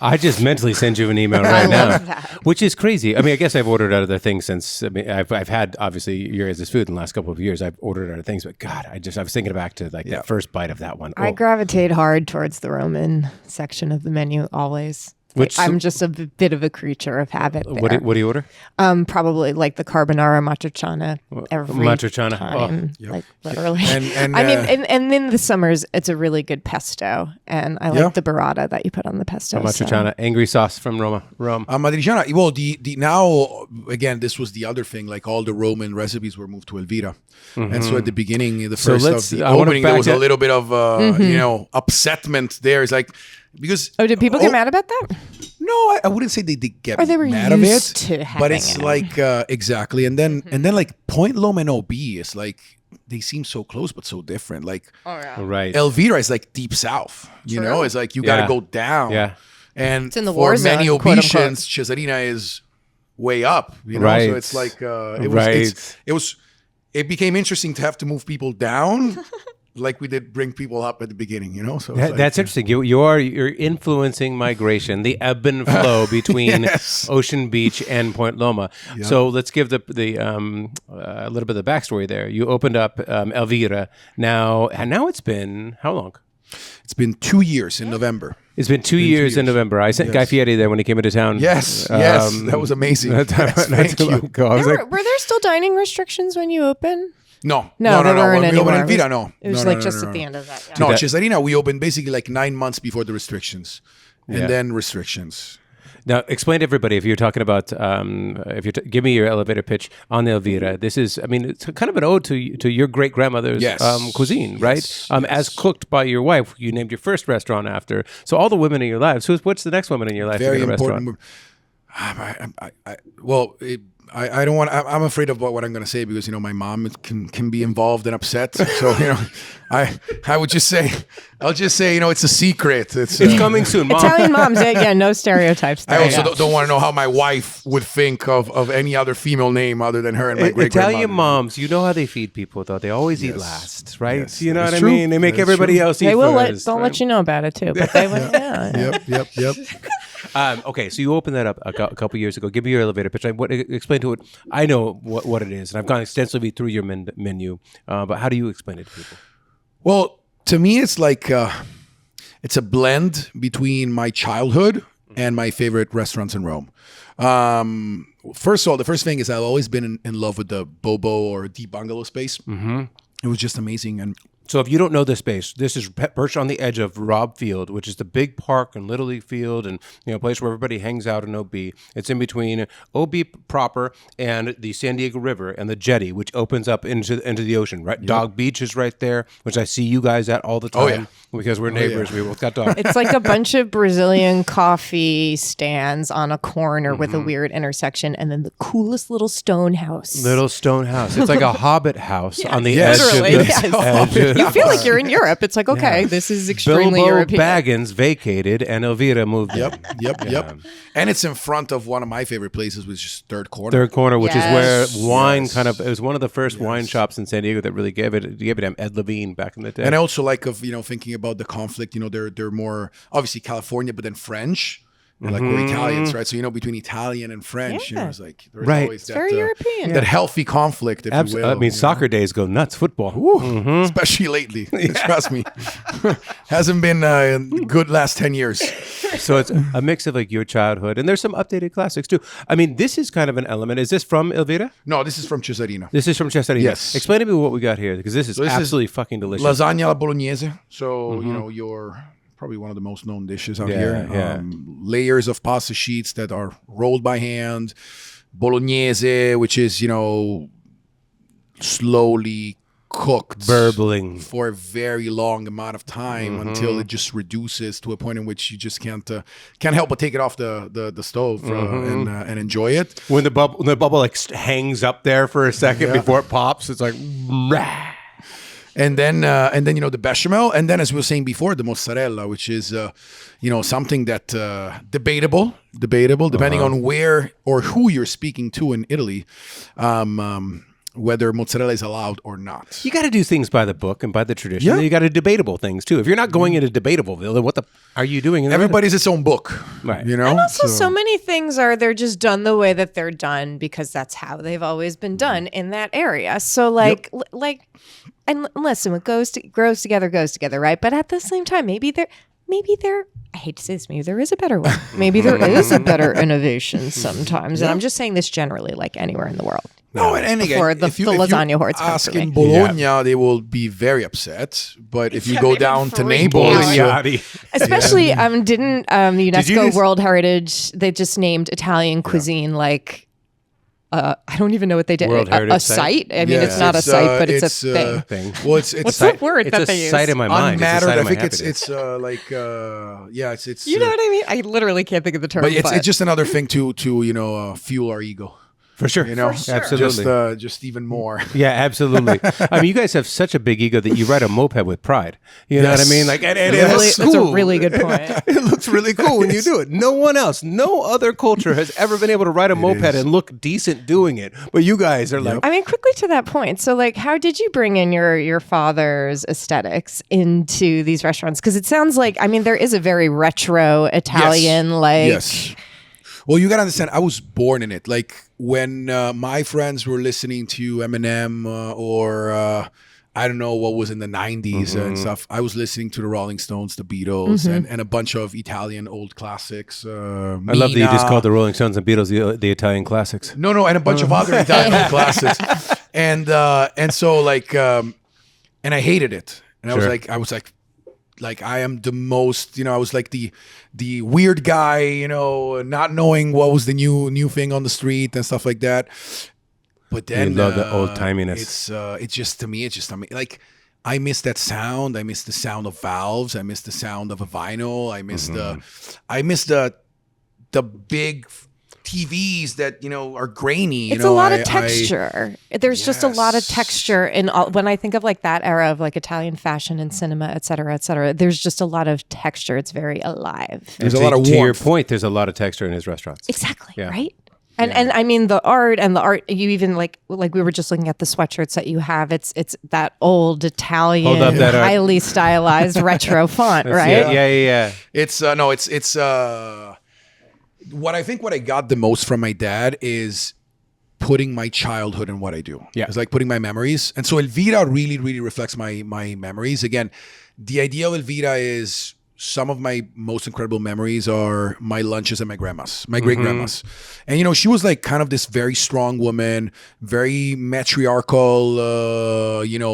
I just mentally send you an email right now, which is crazy. I mean, I guess I've ordered other things since. I mean, I've had obviously your guys' food in the last couple of years. I've ordered other things, but God, I was thinking back to like that first bite of that one. I gravitate hard towards the Roman section of the menu always. I'm just a bit of a creature of habit there. What do you order? Probably like the carbonara matriciana every Matriciana. time, like literally. And I mean, and in the summers, it's a really good pesto, and I like the burrata that you put on the pesto. Matriciana, angry sauce from Rome. Matriciana. Well, the now again, this was the other thing. Like all the Roman recipes were moved to Elvira, and so at the beginning, the first of the opening, there was a little bit of upsetment there. It's like. Because did people get mad about that? No, I wouldn't say they did get they were mad of used it. to But it's having like exactly, and then like Point Loma and OB is like they seem so close but so different. Like Right. Elvira is like deep south. It's like you got to go down. Yeah. And it's in the for war zone, many quote, Obitians, Cesarina is way up. Right. So it's like it became interesting to have to move people down. Like we did bring people up at the beginning, So that's interesting. You're influencing migration, the ebb and flow between Ocean Beach and Point Loma. Yeah. So let's give a little bit of the backstory there. You opened up Elvira. Now it's been how long? It's been 2 years in November. It's been 2 years in November. I sent Guy Fieri there when he came into town. Yes, that was amazing. Thank you. Were there still dining restrictions when you opened? No. When we opened Elvira, no. It was just at the end of that. No, Cesarina, we opened basically like 9 months before the restrictions. And then restrictions. Now, explain to everybody if you're talking about give me your elevator pitch on the Elvira. This is, I mean, it's kind of an ode to your great grandmother's cuisine, right? As cooked by your wife, you named your first restaurant after. So all the women in your lives. What's the next woman in your life? Very in a important. I don't want. I'm afraid of what I'm going to say because my mom can be involved and upset. So I would just say, I'll just say it's a secret. It's coming soon, Mom. Italian moms, no stereotypes. There, I also don't want to know how my wife would think of any other female name other than her and my great grandmother. Italian moms, you know how they feed people though. They always eat last, right? Yes, you know what I true. mean? They make everybody else eat They will first. don't let you know about it too. But they will. Yep. Okay, so you opened that up a couple years ago. Give me your elevator pitch. Explain to it. I know what it is, and I've gone extensively through your menu. But how do you explain it to people? Well, to me, it's like it's a blend between my childhood and my favorite restaurants in Rome. First of all, the first thing is I've always been in love with the Bobo or deep bungalow space. Mm-hmm. It was just amazing. And so if you don't know this space, this is perched on the edge of Robb Field, which is the big park and Little League Field and a place where everybody hangs out in OB. It's in between OB proper and the San Diego River and the jetty, which opens up into the ocean, right? Yep. Dog Beach is right there, which I see you guys at all the time because we're neighbors. We both got dogs. It's like a bunch of Brazilian coffee stands on a corner with a weird intersection and then the coolest little stone house. It's like a hobbit house on the edge of you feel like you're in Europe. It's like, okay, this is extremely Bilbo European. Baggins vacated and Elvira moved in. Yep. And it's in front of one of my favorite places, which is Third Corner. Third Corner, which is where wine it was one of the first wine shops in San Diego that really gave it Ed Levine back in the day. And I also like thinking about the conflict, they're more obviously California, but then French. Like we're Italians, right? So between Italian and French, it's like there's always that, very European. That healthy conflict, if you will. I mean, soccer days go nuts. Football, especially lately. Trust me, hasn't been good last 10 years. So it's a mix of like your childhood, and there's some updated classics too. I mean, this is kind of an element. Is this from Elvira? No, this is from Cesarina. This is from Cesarina. Yes. Explain to me what we got here because this is absolutely fucking delicious. Lasagna alla bolognese. So your probably one of the most known dishes out here. Layers of pasta sheets that are rolled by hand. Bolognese, which is, slowly cooked. Burbling. For a very long amount of time until it just reduces to a point in which you just can't help but take it off the stove and enjoy it. When the bubble like hangs up there for a second before it pops, it's like... Rah. And then the bechamel, and then as we were saying before, the mozzarella, which is something that debatable depending on where or who you're speaking to in Italy, whether mozzarella is allowed or not. You got to do things by the book and by the tradition. Yeah. You got to debatable things too. If you're not going into Debateableville, then what the are you doing? Everybody's its own book, right? And also, so many things they're just done the way that they're done because that's how they've always been done in that area. So and listen, what grows together, right? But at the same time, maybe there, I hate to say this, maybe there is a better way. Maybe there is a better innovation sometimes. And I'm just saying this generally, like anywhere in the world. No, and again, before the lasagna hordes come ask for me. in Bologna, they will be very upset. But if you go down to Naples, especially didn't UNESCO World Heritage, they just named Italian cuisine like I don't even know what they did. A site? I mean, it's not a site, but it's a thing. Well, it's what's the word that they use? It's a site in my mind. I think it's like it's. You know what I mean? I literally can't think of the term. But it's just another thing to fuel our ego. For sure. Absolutely. Just even more. Yeah, absolutely. I mean, you guys have such a big ego that you ride a moped with pride. You know what I mean? Like, and that's a really good point. It looks really cool when you do it. No one else, no other culture has ever been able to ride a moped and look decent doing it. But you guys are like... I mean, quickly to that point. So, like, how did you bring in your father's aesthetics into these restaurants? Because it sounds like, I mean, there is a very retro Italian, Yes. Well, you got to understand, I was born in it. Like when my friends were listening to Eminem or I don't know what was in the 90s and stuff, I was listening to the Rolling Stones, the Beatles, and a bunch of Italian old classics. I love that you just called the Rolling Stones and Beatles the Italian classics. No, and a bunch of other Italian classics. And so like, and I hated it. And I was like, like I am the most, I was like the weird guy, not knowing what was the new thing on the street and stuff like that. But then You love the old-timiness. It's just, to me, it's just, like, I miss that sound. I miss the sound of valves. I miss the sound of a vinyl. I miss the big TVs that are grainy. It's a lot of texture. There's just a lot of texture in all. When I think of like that era of like Italian fashion and cinema, et cetera, there's just a lot of texture. It's very alive. There's a lot of warmth. To your point, there's a lot of texture in his restaurants. Exactly. Yeah. Right. And I mean the art, you even like we were just looking at the sweatshirts that you have. It's that old Italian, highly stylized retro font, right? Yeah. It's what I got the most from my dad is putting my childhood in what I do. Yeah. It's like putting my memories. And so Elvira really, really reflects my memories. Again, the idea of Elvira is some of my most incredible memories are my lunches at my grandma's, my great grandma's. And, she was like kind of this very strong woman, very matriarchal,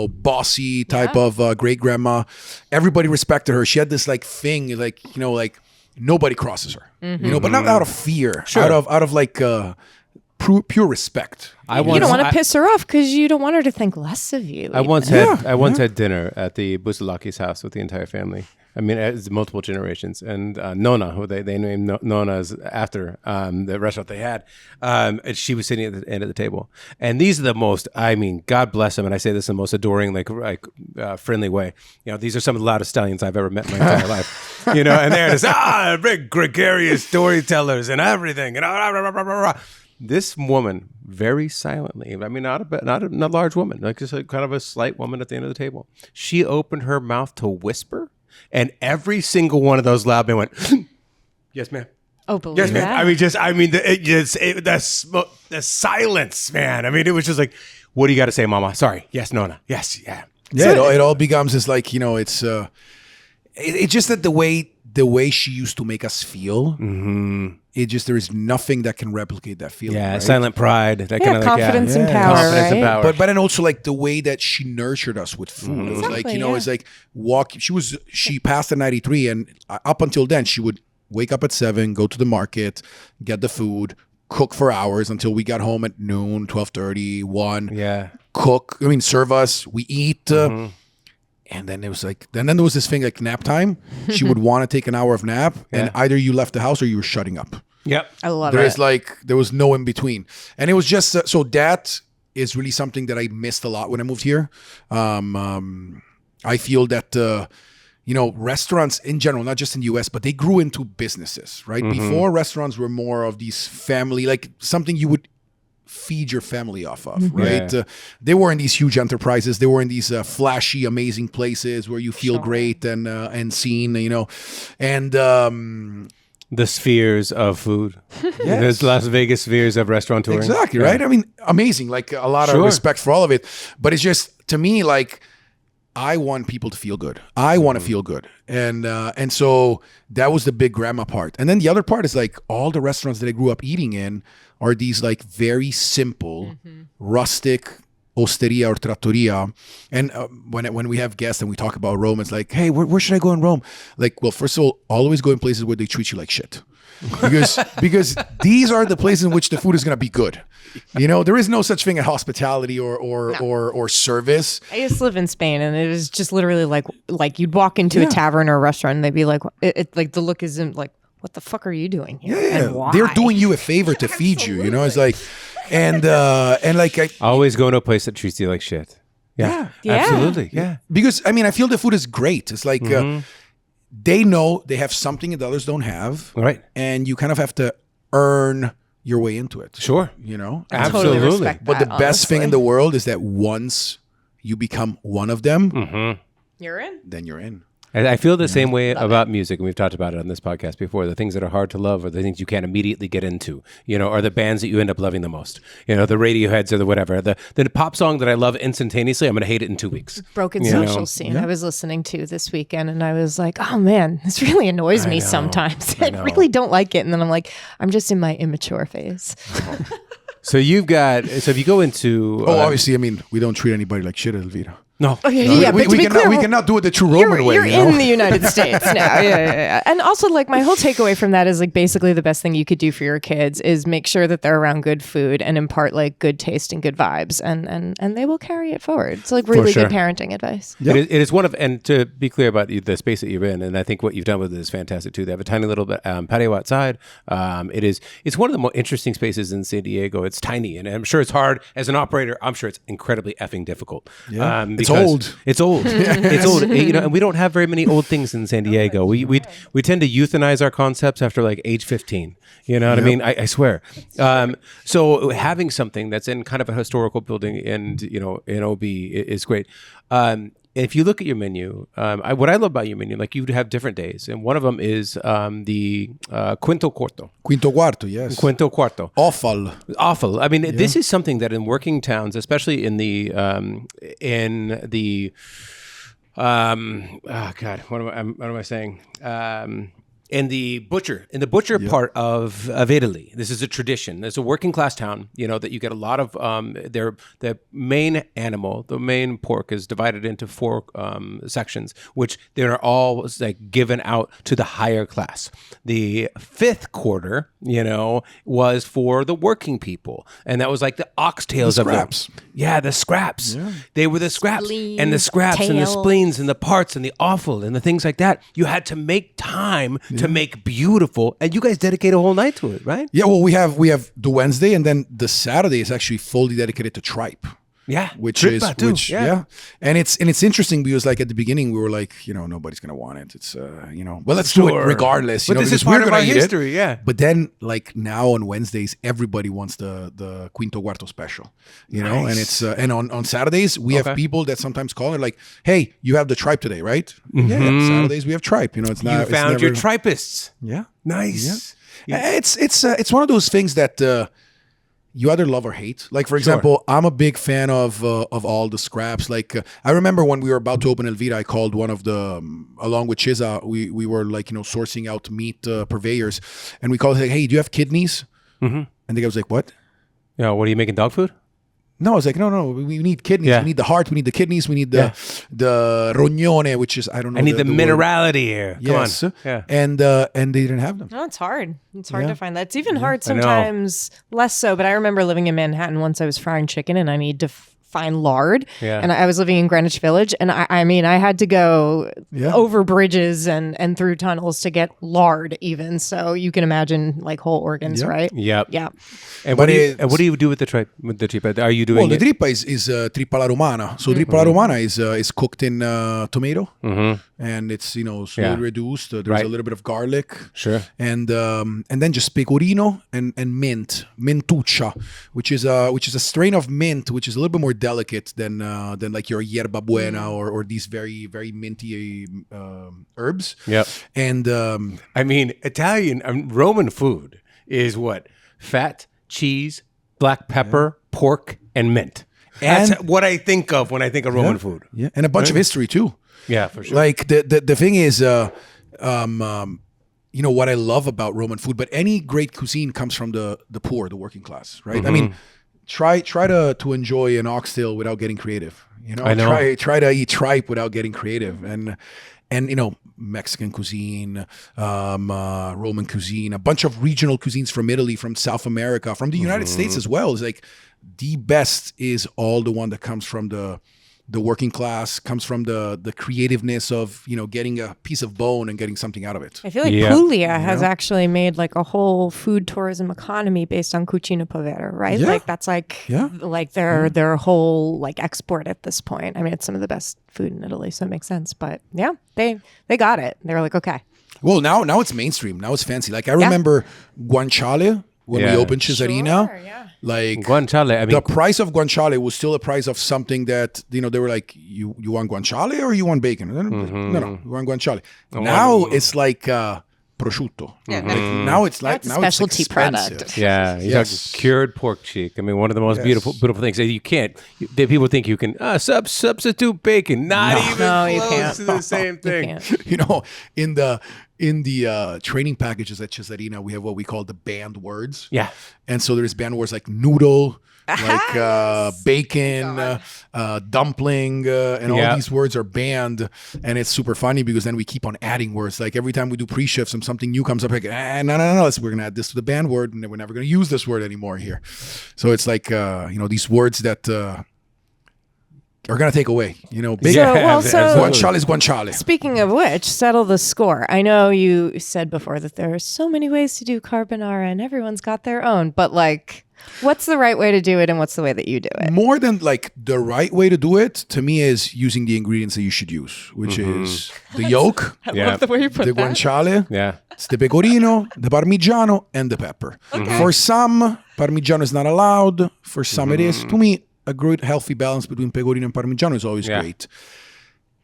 bossy type of great grandma. Everybody respected her. She had this like thing, like, like nobody crosses her, but not out of fear, out of like pure respect. You don't want to piss her off because you don't want her to think less of you. I once had dinner at the Busalaki's house with the entire family. I mean, it's multiple generations. And Nona, who they named Nona as after the restaurant they had, and she was sitting at the end of the table. And these are the most, God bless them, and I say this in the most adoring, friendly way. These are some of the loudest stallions I've ever met in my entire life. And they're just, big gregarious storytellers and everything. And this woman, very silently, not a large woman, like just kind of a slight woman at the end of the table. She opened her mouth to whisper. And every single one of those loud men went, yes, ma'am. Oh, believe yes, ma'am. that. The silence, man. It was just like, what do you got to say, Mama? Sorry. Yes, Nona. Yes, yeah. Yeah, it all becomes this like, it's just that the way she used to make us feel, there is nothing that can replicate that feeling. Yeah, right? silent pride. That kind of confidence and power, confidence and right? power. But then also like the way that she nurtured us with food. It was like, it's like she passed at 93, and up until then she would wake up at 7, go to the market, get the food, cook for hours until we got home at noon, 12:30, 1. Yeah. Serve us, we eat. And then it was like, then there was this thing like nap time. She would want to take an hour of nap, and either you left the house or you were shutting up. Yep. I love it. There was no in between. And it was just, so that is really something that I missed a lot when I moved here. I feel that, restaurants in general, not just in the US, but they grew into businesses, right? Before, restaurants were more of these family, like something you would feed your family off of, right? Yeah. They were in these huge enterprises. They were in these flashy, amazing places where you feel great and seen, and the spheres of food. There's Las Vegas spheres of restaurant touring. Exactly, right? Amazing. Like a lot of respect for all of it. But it's just, to me, like, I want people to feel good. I want to feel good. And so that was the big grandma part. And then the other part is like all the restaurants that I grew up eating in are these like very simple, rustic osteria or trattoria. And when we have guests and we talk about Rome, it's like, hey, where should I go in Rome? Like, well, first of all, always go in places where they treat you like shit. Because these are the places in which the food is going to be good. There is no such thing as hospitality or service. I used to live in Spain, and it was just literally like you'd walk into a tavern or a restaurant, and they'd be like, like the look isn't like, what the fuck are you doing here? Yeah, and why? They're doing you a favor to feed you. It's like, and like I always go to a place that treats you like shit. Yeah. Absolutely. Yeah. Because I feel the food is great. It's like they know they have something that others don't have, right? And you kind of have to earn your way into it. Sure. I totally respect But the that, best thing in the world is that once you become one of them, you're in. Then you're in. I feel the same way about music, and we've talked about it on this podcast before. The things that are hard to love are the things you can't immediately get into, are the bands that you end up loving the most. The Radioheads or the whatever. The pop song that I love instantaneously, I'm going to hate it in 2 weeks. Broken Social Scene I was listening to this weekend, and I was like, oh man, this really annoys me sometimes. I really don't like it. And then I'm like, I'm just in my immature phase. So if you go into... obviously, we don't treat anybody like shit, Elvira. No. Yeah, but to be clear, we cannot do it the true Roman way. You're you know? in the United States now. Yeah. And also, like, my whole takeaway from that is, like, basically the best thing you could do for your kids is make sure that they're around good food and impart, like, good taste and good vibes, and they will carry it forward. It's, like, really sure. good parenting advice. Yeah. It is one of, and to be clear about the space that you're in, and I think what you've done with it is fantastic too. They have a tiny little patio outside. It's one of the more interesting spaces in San Diego. It's tiny, and I'm sure it's hard as an operator. I'm sure it's incredibly effing difficult. Yeah. It's because old. It's old. It's old. You know, and we don't have very many old things in San Diego. We tend to euthanize our concepts after like age 15. You know what I mean? I swear. So having something that's in kind of a historical building and, you know, in OB is great. If you look at your menu, what I love about your menu, like you have different days, and one of them is the Quinto Quarto. Quinto Quarto, yes. Quinto Quarto. Awful. I mean, this is something that in working towns, especially in the oh God, what am I saying? In the butcher part of Italy, this is a tradition. There's a working class town, you know, that you get a lot of the main animal, the main pork is divided into 4 sections, which they're all like given out to the higher class. The 5th quarter, you know, was for the working people, and that was like the oxtails of scraps. Yeah, the scraps. Yeah. They were the scraps Spleens, and the scraps and the tails. spleens and the parts and the offal and the things like that. You had to make time to make beautiful, and you guys dedicate a whole night to it, right? Yeah, well, we have the Wednesday, and then the Saturday is actually fully dedicated to tripe. Yeah, Which Trippa too. and it's interesting because like at the beginning we were like, you know, nobody's gonna want it. It's you know, well, let's do it regardless. But you know, this is because part we're of our gonna eat it. history, yeah. But then like now on Wednesdays, everybody wants the Quinto Quarto special, you know, and it's and on Saturdays we have people that sometimes call it like, hey, you have the tripe today, right? Yeah, Saturdays we have tripe. You know, it's not. You it's found never, your tripists. Yeah, Nice. yeah. It's one of those things that. You either love or hate. Like, for example, I'm a big fan of all the scraps. Like, I remember when we were about to open Elvira, I called one of the, along with Cesar, we were like, you know, sourcing out meat purveyors. And we called, like, hey, do you have kidneys? And the guy was like, what? Yeah, what are you making dog food? No, I was like, no, we need kidneys. Yeah. We need the heart. We need the kidneys. We need the rognone, which is, I don't know. I need the word. minerality here. Come Yes. on. Yeah. And they didn't have them. No, it's hard. It's hard Yeah. to find that. It's even hard I know. sometimes, less so. But I remember living in Manhattan once. I was frying chicken, and I need to find lard. Yeah. And I was living in Greenwich Village, and I mean, I had to go Yeah. over bridges and through tunnels to get lard, even. So you can imagine like whole organs, Yeah. right? Yep. Yeah. And But what do you do with the tripe? Are you doing Well, the it? trippa is trippa alla romana. So trippa alla romana is cooked in tomato, and it's, you know, slowly Yeah. reduced. There's Right. a little bit of garlic, Sure. and then just pecorino and mentuccia, which is a strain of mint, which is a little bit more delicate than like your yerba buena or these very very minty herbs. Yep. And I mean, Italian, Roman food is what? Fat, cheese, black pepper, pork, and mint. That's And- what I think of when I think of Roman food. yeah, and a bunch of history too. Yeah, for sure. Like the thing is, you know what I love about Roman food, but any great cuisine comes from the poor, the working class, right? I mean, try to enjoy an oxtail without getting creative. You know, I know. Try to eat tripe without getting creative, and you know, Mexican cuisine, Roman cuisine, a bunch of regional cuisines from Italy, from South America, from the United States as well. It's like the best is all the one that comes from the working class, comes from the creativeness of, you know, getting a piece of bone and getting something out of it. I feel like Yeah. Puglia has actually made like a whole food tourism economy based on cucina povera, right? Yeah. Like that's like their whole like export at this point. I mean, it's some of the best food in Italy, so it makes sense. But yeah, they got it. They were like, okay. Well, now it's mainstream. Now it's fancy. Like I remember guanciale when we Yeah. opened Cesarina. Sure, yeah. Like Guanciale, I mean, the price of guanciale was still the price of something that, you know, they were like, you want guanciale or you want bacon? No, you want guanciale. Now it's like prosciutto. Like, now it's like That's a now it's specialty expensive. product. yeah, you Yes. talk cured pork cheek. I mean, one of the most beautiful things. You can't. People think you can substitute bacon. Not even No, you close can't. to the same You thing. can't. You know, in the training packages at Cesarina, we have what we call the banned words. Yeah. And so there's banned words like noodle, like bacon, dumpling, and all these words are banned. And it's super funny because then we keep on adding words. Like every time we do pre-shifts and something new comes up, like, no, we're going to add this to the banned word, and then we're never going to use this word anymore here. So it's like, these words that are going to take away, big guanciale is guanciale. Speaking of which, settle the score. I know you said before that there are so many ways to do carbonara and everyone's got their own, but like, what's the right way to do it and what's the way that you do it? More than like the right way to do it, to me, is using the ingredients that you should use, which is the yolk, I love the way you put the that. guanciale, it's the pecorino, the parmigiano, and the pepper. Okay. For some, parmigiano is not allowed. For some, it is. To me, a good healthy balance between pecorino and parmigiano is always great.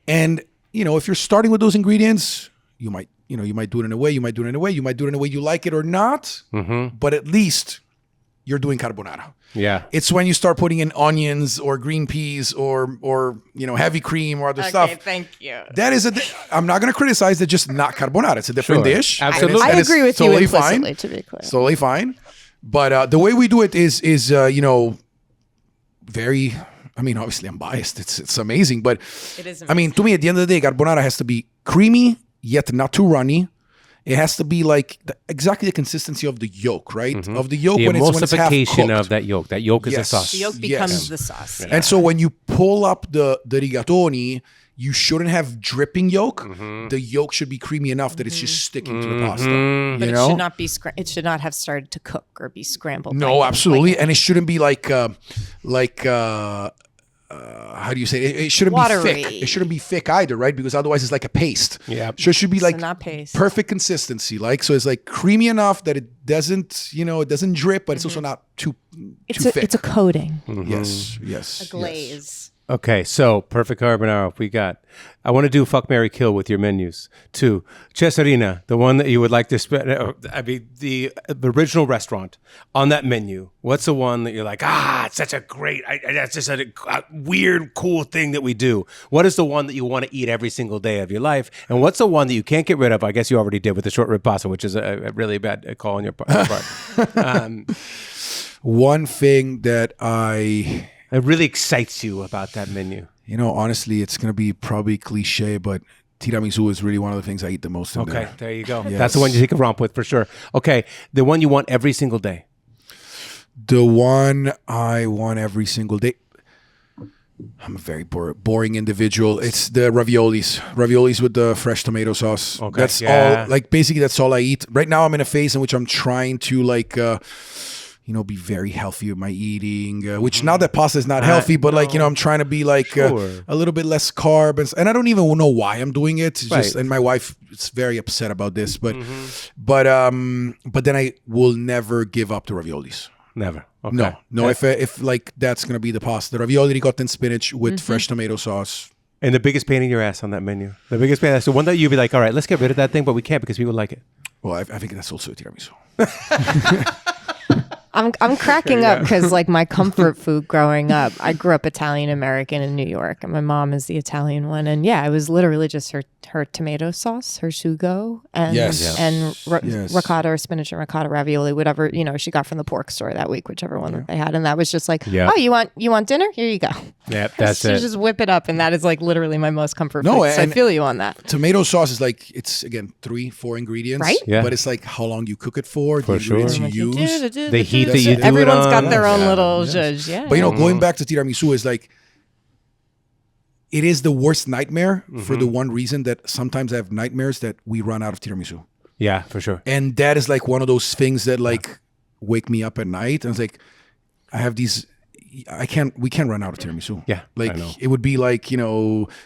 And if you're starting with those ingredients, you might do it in a way, you might do it in a way you like it or not, but at least you're doing carbonara. Yeah. It's when you start putting in onions or green peas or heavy cream or other stuff. Okay, thank you. That is I'm not going to criticize it, just not carbonara. It's a different dish. Absolutely. I agree with you totally implicitly, fine. to be clear. Totally fine. But the way we do it is very, obviously I'm biased. It's amazing, but It is to me, at the end of the day, carbonara has to be creamy, yet not too runny. It has to be like exactly the consistency of the yolk, right? Of the yolk The when it's half emulsification cooked. of that yolk. That yolk is a Yes. sauce. The yolk becomes the sauce. Yeah. And so when you pull up the rigatoni, you shouldn't have dripping yolk. The yolk should be creamy enough that it's just sticking to the pasta. But it should not be. It should not have started to cook or be scrambled. No, absolutely, and it shouldn't be like how do you say it? It shouldn't Watery. be thick. It shouldn't be thick either, right? Because otherwise it's like a paste. Yeah. So it should be like not paste. perfect consistency. So it's like creamy enough that it doesn't, it doesn't drip, but it's also not too thick. It's a coating. Yes. A glaze. Okay, so perfect carbonara we got. I want to do fuck, marry, kill with your menus. 2, Cesarina, the one that you would like to spend. The original restaurant on that menu. What's the one that you're like, it's such a great, that's just a weird, cool thing that we do. What is the one that you want to eat every single day of your life? And what's the one that you can't get rid of? I guess you already did with the short rib pasta, which is a really bad call on your part. One thing that It really excites you about that menu. honestly, it's going to be probably cliche, but tiramisu is really one of the things I eat the most in Okay, there you go. Yes. That's the one you take a romp with for sure. Okay, the one you want every single day. The one I want every single day. I'm a very boring individual. It's the raviolis. Raviolis with the fresh tomato sauce. Okay, That's yeah. all. Basically, that's all I eat. Right now, I'm in a phase in which I'm trying to be very healthy with my eating, which not that pasta is not healthy, but I'm trying to be a little bit less carb. And I don't even know why I'm doing it. It's just, and my wife is very upset about this, but then I will never give up the raviolis. Never. Okay. No. If that's going to be the pasta, ravioli, ricotta, and spinach with fresh tomato sauce. And the biggest pain in your ass on that menu. The biggest pain. That's the one that you'd be like, all right, let's get rid of that thing, but we can't because people like it. Well, I think that's also a tiramisu. I'm cracking up because my comfort food growing up, I grew up Italian American in New York, and my mom is the Italian one, and it was literally just her tomato sauce, her sugo, and ricotta or spinach and ricotta ravioli, whatever she got from the pork store that week, whichever one that they had, and that was just like, oh, you want dinner? Here you go. Yeah, that's so it. Just whip it up, and that is literally my most comfort food. So I feel you on that. Tomato sauce is it's again 3-4 ingredients, right? Yeah. But it's how long you cook it for, the ingredients you use, the heat that you do Everyone's it got on. their own little zhuzh, yeah. But going back to tiramisu is it is the worst nightmare for the one reason that sometimes I have nightmares that we run out of tiramisu. Yeah, for sure. And that is one of those things that wake me up at night. And it's I have these. We can't run out of tiramisu. Yeah, I know. It would be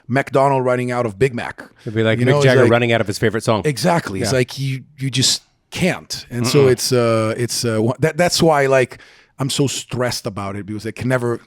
McDonald running out of Big Mac. It'd be like Mick Jagger running out of his favorite song. Exactly. Yeah. It's you just can't. And so that's why I'm so stressed about it because we can never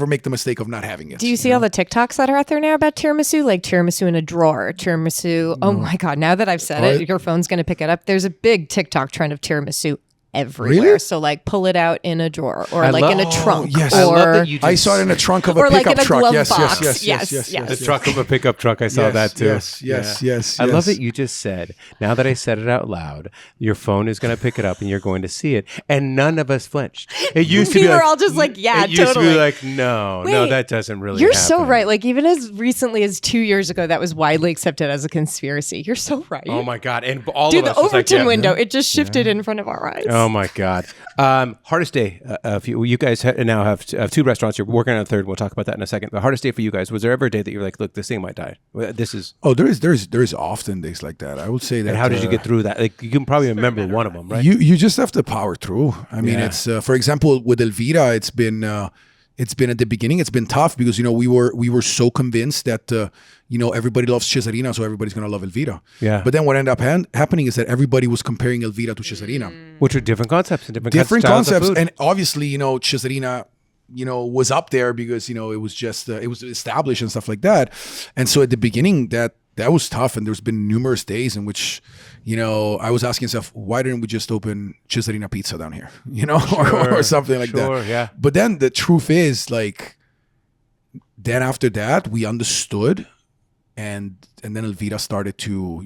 make the mistake of not having it. Do you see all the TikToks that are out there now about tiramisu? Like tiramisu in a drawer, tiramisu. Oh my God. Now that I've said it, your phone's going to pick it up. There's a big TikTok trend of tiramisu everywhere. Really? So like pull it out in a drawer or I like love- in a trunk. yes. Or, I love that you I saw it in the trunk of a or like pickup in a truck. glove Yes, box. yes. The truck of a pickup truck. I saw Yes, that too. yes. I love that you just said, now that I said it out loud, your phone is going to pick it up and you're going to see it. And none of us flinched. It used to We be were like, all just like, yeah, it used to totally. be like, no, Wait, that doesn't really You're happen. so right. Like even as recently as 2 years ago, that was widely accepted as a conspiracy. You're so right. Oh my God. And all Dude, of the us was like, Overton yeah. window, it just shifted in front of our eyes. Oh my God. Hardest day. You guys now have 2 restaurants. You're working on a third. We'll talk about that in a second. The hardest day for you guys, was there ever a day that you were like, look, this thing might die? This is. Oh, there is often days like that. I would say that. And how did you get through that? Like you can probably remember one of them, right? You just have to power through. I mean, Yeah. it's for example with Elvira, it's been at the beginning. It's been tough because we were so convinced that everybody loves Cesarina, so everybody's gonna love Elvira. Yeah. But then what ended up happening is that everybody was comparing Elvira to Cesarina. Which are different concepts and different styles of concepts, food. and obviously Cesarina was up there because it was just it was established and stuff like that. And so at the beginning that was tough, and there's been numerous days in which I was asking myself, why didn't we just open Cesarina Pizza down here, or something like that. Yeah. But then the truth is, like, then after that we understood, and then Elvira started to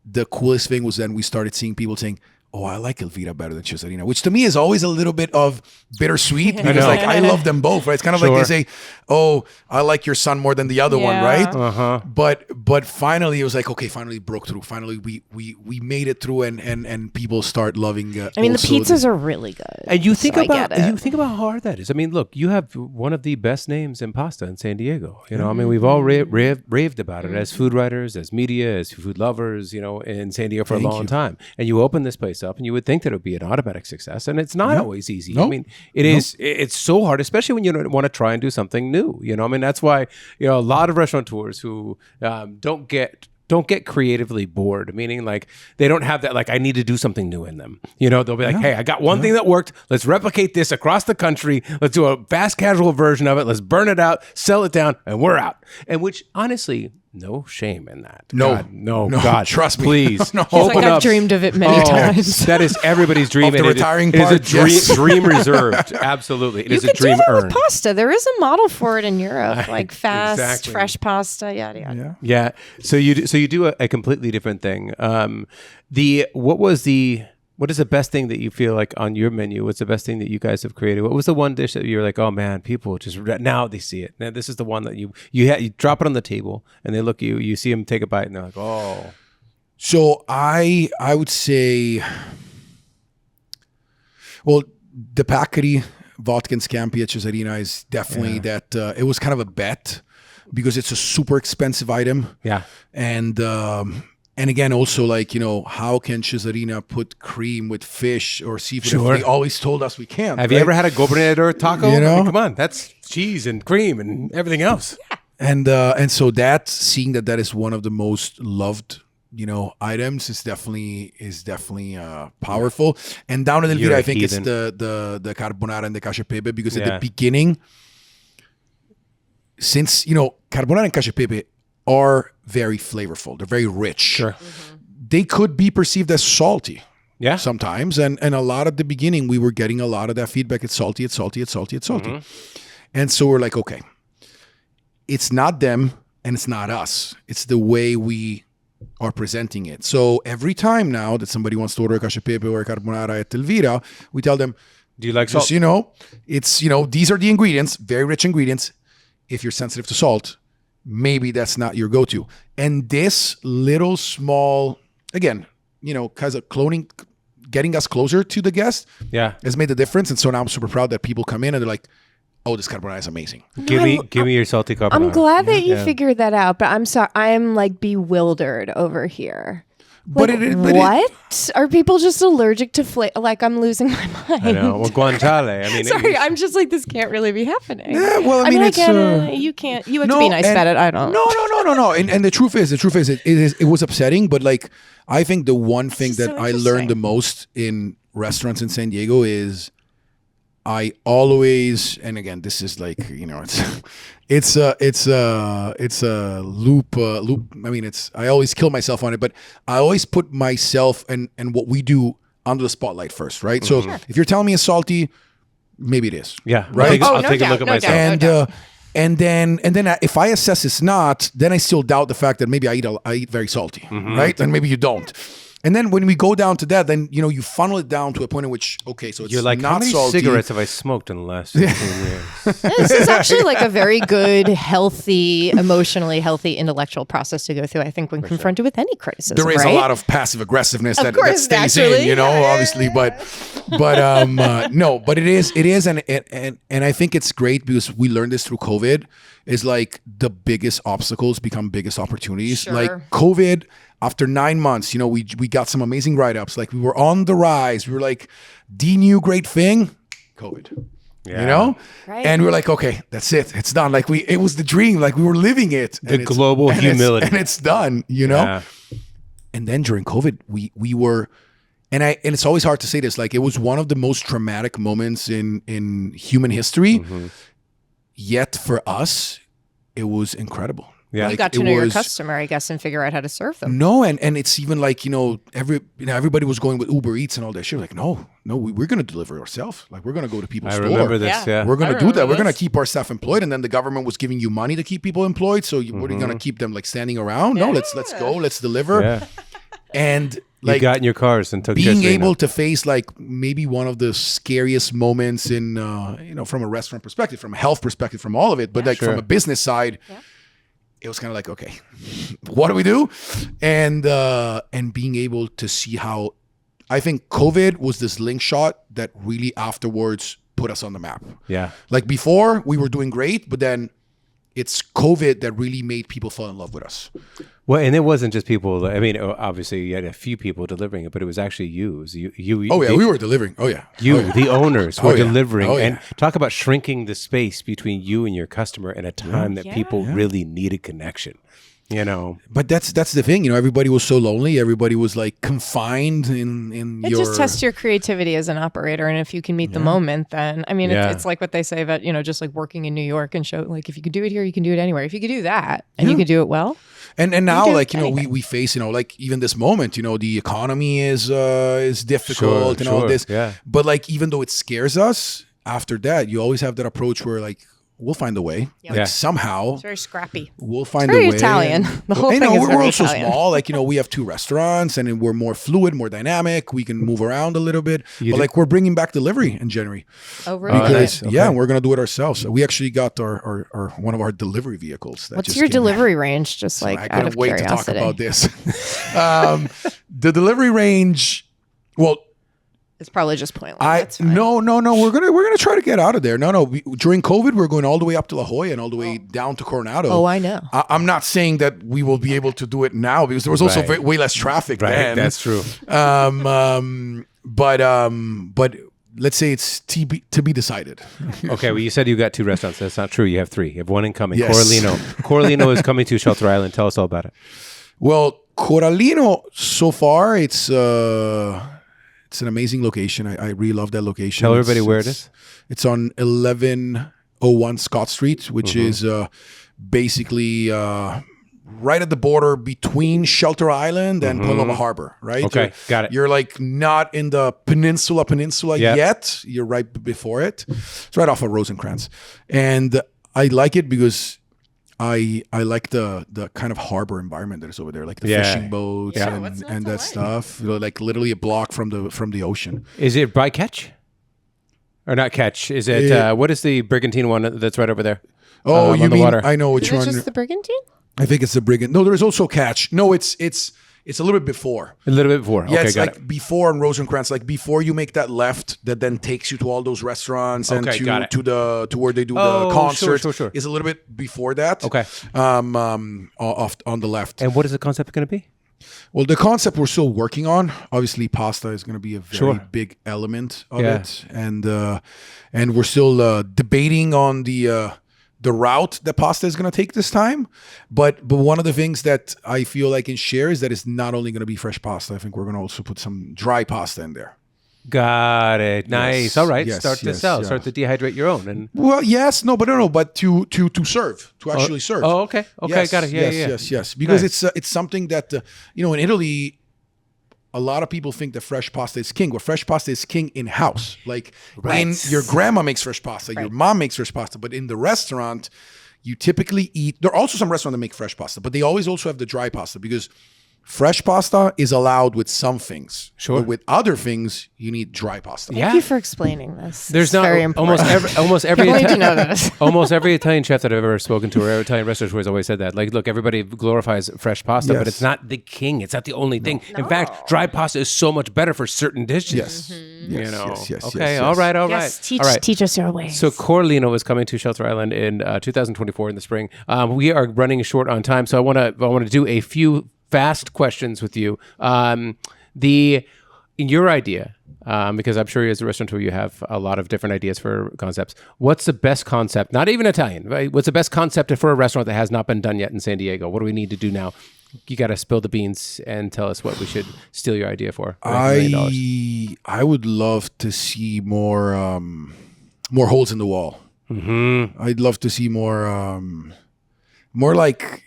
the coolest thing was then we started seeing people saying, oh, I like Elvira better than Cesarina, which to me is always a little bit of bittersweet because like I love them both, right? It's kind of like they say, oh, I like your son more than the other one, right? Uh-huh. But finally it was like, okay, finally broke through. Finally we made it through, and people start loving I mean, the also pizzas are really good. And you think so I about get it. you think about how hard that is. I mean, look, you have one of the best names in pasta in San Diego. I mean, we've all raved about it as food writers, as media, as food lovers. In San Diego for a long time. And you open this place up, and you would think that it would be an automatic success, and it's not always easy. No. I mean, it is. It's so hard, especially when you want to try and do something new. I mean, that's why a lot of restaurateurs who don't get creatively bored, meaning like they don't have that like I need to do something new in them. They'll be like, hey, I got one thing that worked. Let's replicate this across the country. Let's do a fast casual version of it. Let's burn it out, sell it down, and we're out. And which honestly, no shame in that. No. God, trust me. please. No. He's like, Open I've up. dreamed of it many times. That is everybody's dream. Of the and retiring it is a part, dream, yes. dream reserved. Absolutely. It You is a could do dream that earned. with pasta. There is a model for it in Europe, like fast, Exactly. fresh pasta, yada yada. Yeah. Yeah. So you do a completely different thing. What is the best thing that you feel like on your menu? What's the best thing that you guys have created? What was the one dish that you're like, oh man, people just now they see it. Now this is the one that you drop it on the table and they look at you see them take a bite and they're like, oh. So I would say, well, the Paccheri vodka and scampi at Cesarina is definitely that. It was kind of a bet because it's a super expensive item. Yeah. And again, also like, how can Cesarina put cream with fish or seafood? Sure. They always told us we can't. Have you right? ever had a gobernador taco? You know? I mean, come on, that's cheese and cream and everything else. And so that, seeing that is one of the most loved, items is definitely powerful. And down in You're Elvira, a I think heathen. it's the carbonara and the cacio e pepe, because at Yeah. the beginning, since carbonara and cacio e pepe are very flavorful, they're very rich. Sure. They could be perceived as salty. Yeah. Sometimes, and a lot at the beginning, we were getting a lot of that feedback. It's salty. And so we're like, okay, it's not them and it's not us. It's the way we are presenting it. So every time now that somebody wants to order a cacio e pepe or a carbonara at Elvira, we tell them, Do you like salt? just, it's, these are the ingredients, very rich ingredients. If you're sensitive to salt, maybe that's not your go-to. And this little small, again, because of cloning, getting us closer to the guest Yeah. has made the difference. And so now I'm super proud that people come in and they're like, oh, this carbonara is amazing. Give me your salty carbonara. I'm glad that you Yeah. figured that out, but I'm sorry, I'm like bewildered over here. But Like, it- what? Are people just allergic to flavor? Like, I'm losing my mind. I know. Well, guanciale. I mean, Sorry, I'm just like, this can't really be happening. Yeah, well, I mean, I it's, get it. You can't. You have to be nice and- about it. I don't. No. And the truth is, it was upsetting. But like, I think the one thing is that so I learned the interesting. most in restaurants in San Diego is I always, and again, this is like, it's a loop. I mean, I always kill myself on it, but I always put myself and what we do under the spotlight first, right? So if you're telling me it's salty, maybe it is. Yeah. Right? I'll no take a doubt, look at no myself. doubt. And then if I assess it's not, then I still doubt the fact that maybe I eat very salty, right? And maybe you don't. And then when we go down to that, then you funnel it down to a point in which, okay, so it's You're like, not how many salty. cigarettes have I smoked in the last 15 years? This is actually like a very good, healthy, emotionally healthy intellectual process to go through, I think, when confronted with any criticism. There is right? a lot of passive aggressiveness that course, stays naturally. in, obviously, but no, but it is, and I think it's great because we learned this through COVID. Is like the biggest obstacles become biggest opportunities. Sure. Like COVID, after 9 months, we got some amazing write-ups. Like we were on the rise. We were like, the new great thing, COVID. Yeah. Right. And we were like, okay, that's it. It's done. Like it was the dream. Like we were living it. The global humility. And it's done, Yeah. And then during COVID, we were, and it's always hard to say this, like it was one of the most traumatic moments in human history. Yet for us, it was incredible. Yeah. You got to know your customer, I guess, and figure out how to serve them. No, and it's even like everybody was going with Uber Eats and all that shit. Like no, we're going to deliver ourselves. Like we're going to go to people's I store. remember this. Yeah. We're going I to do that. remember We're going to this. keep our staff employed, and then the government was giving you money to keep people employed. So what are you going to keep them like standing around? No, let's go, let's deliver. Yeah. And You like got in your cars and took being Cesarina. able to face like maybe one of the scariest moments in from a restaurant perspective, from a health perspective, from all of it, but like Sure. from a business side, it was kind of like, okay, what do we do? And being able to see how I think COVID was this link shot that really afterwards put us on the map. Yeah. Like before we were doing great, but then it's COVID that really made people fall in love with us. Well, and it wasn't just people. I mean, obviously you had a few people delivering it, but it was actually you. It was you. Oh yeah, we were delivering. Oh yeah. You, Oh, yeah. the owners, were Oh, yeah. delivering. Oh, yeah. And talk about shrinking the space between you and your customer in a time that people really needed connection. But that's the thing, everybody was so lonely. Everybody was like confined in It your. just tests your creativity as an operator, and if you can meet the moment, then I mean, Yeah. it's like what they say about just like working in New York and show like if you can do it here, you can do it anywhere. If you could do that and you can do it well, And now, do like anything. we face like even this moment, the economy is difficult and all Sure, this. yeah. But like even though it scares us, after that you always have that approach where like we'll find a way. Like Yeah. somehow it's very scrappy. we'll find very a way. Italian. The whole You thing is we're very also Italian. small. Like we have 2 restaurants and we're more fluid, more dynamic. We can move around a little bit. But like we're bringing back delivery in January. Oh, really? Because nice. yeah, Okay. we're gonna do it ourselves. So we actually got our one of our delivery vehicles. That What's just your came out. delivery range? Just like I out couldn't of wait to talk curiosity. about this. The delivery range. Well, It's probably just pointless. That's fine. no. We're gonna try to get out of there. No. During COVID, we're going all the way up to La Jolla and all the way down to Coronado. Oh, I know. I'm not saying that we will be able to do it now because there was also Right. way less traffic Right. then. That's true. But let's say it's to be decided. Okay. Well, you said you got 2 restaurants. That's not true. You have 3. You have 1 incoming. Yes. Corallino. Corallino is coming to Shelter Island. Tell us all about it. Well, Corallino, so far it's an amazing location. I really love that location. Tell everybody where it is. It's on 1101 Scott Street, which is basically right at the border between Shelter Island and Paloma Harbor, right? Okay, got it. You're like not in the peninsula Yep. yet. You're right before it. It's right off of Rosencrantz. And I like it because I like the kind of harbor environment that is over there, like the Yeah. fishing boats Yeah. and that stuff. Like literally a block from the ocean. Is it by Catch? Or not Catch? Is it, what is the Brigantine one that's right over there? Oh, on you the mean water. I know which Is it one. just the Brigantine? I think it's the Brigand. No, there is also Catch. No, it's a little bit before. A little bit before. Yeah, Okay, it's got like it. before on Rosencrantz, like before you make that left that then takes you to all those restaurants and Okay, got it. to where they do Oh, the sure, concerts. sure. Is a little bit before that. Okay. Off on the left. And what is the concept going to be? Well, the concept we're still working on. Obviously, pasta is going to be a very Sure. big element of Yeah. it, and we're still debating on the route that pasta is going to take this time. But one of the things that I feel I can share is that it's not only going to be fresh pasta. I think we're going to also put some dry pasta in there. Got it. Nice. Yes, All right. yes, Start to yes, sell. yeah. Start to dehydrate your own. And Well, yes, no, but to serve, to actually serve. Oh, okay. Okay, Yes, got it. Yeah, yes, yeah. yes. Because Nice. it's something that in Italy, a lot of people think that fresh pasta is king. Well, fresh pasta is king in house. Like Right. in your grandma makes fresh pasta, your mom makes fresh pasta, but in the restaurant, you typically eat. There are also some restaurants that make fresh pasta, but they always also have the dry pasta because fresh pasta is allowed with some things. Sure. But with other things, you need dry pasta. Thank you for explaining this. There's It's not very important. almost every People need to know this. almost every Italian chef that I've ever spoken to or Italian restaurateur has always said that. Like, look, everybody glorifies fresh pasta, but Yes. it's not the king. It's not the only thing. In fact, dry pasta is so much better for certain dishes. Yes. You Yes, know. yes, yes, Okay. yes, All yes. right. All right. Yes, teach, all right. teach us your ways. So Corallino is coming to Shelter Island in 2024 in the spring. We are running short on time, so I want to do a few fast questions with you. Your idea, because I'm sure as a restaurateur you have a lot of different ideas for concepts. What's the best concept? Not even Italian. Right? What's the best concept for a restaurant that has not been done yet in San Diego? What do we need to do now? You got to spill the beans and tell us what we should steal your idea for. $1 million. I would love to see more holes in the wall. Mm-hmm. I'd love to see more like.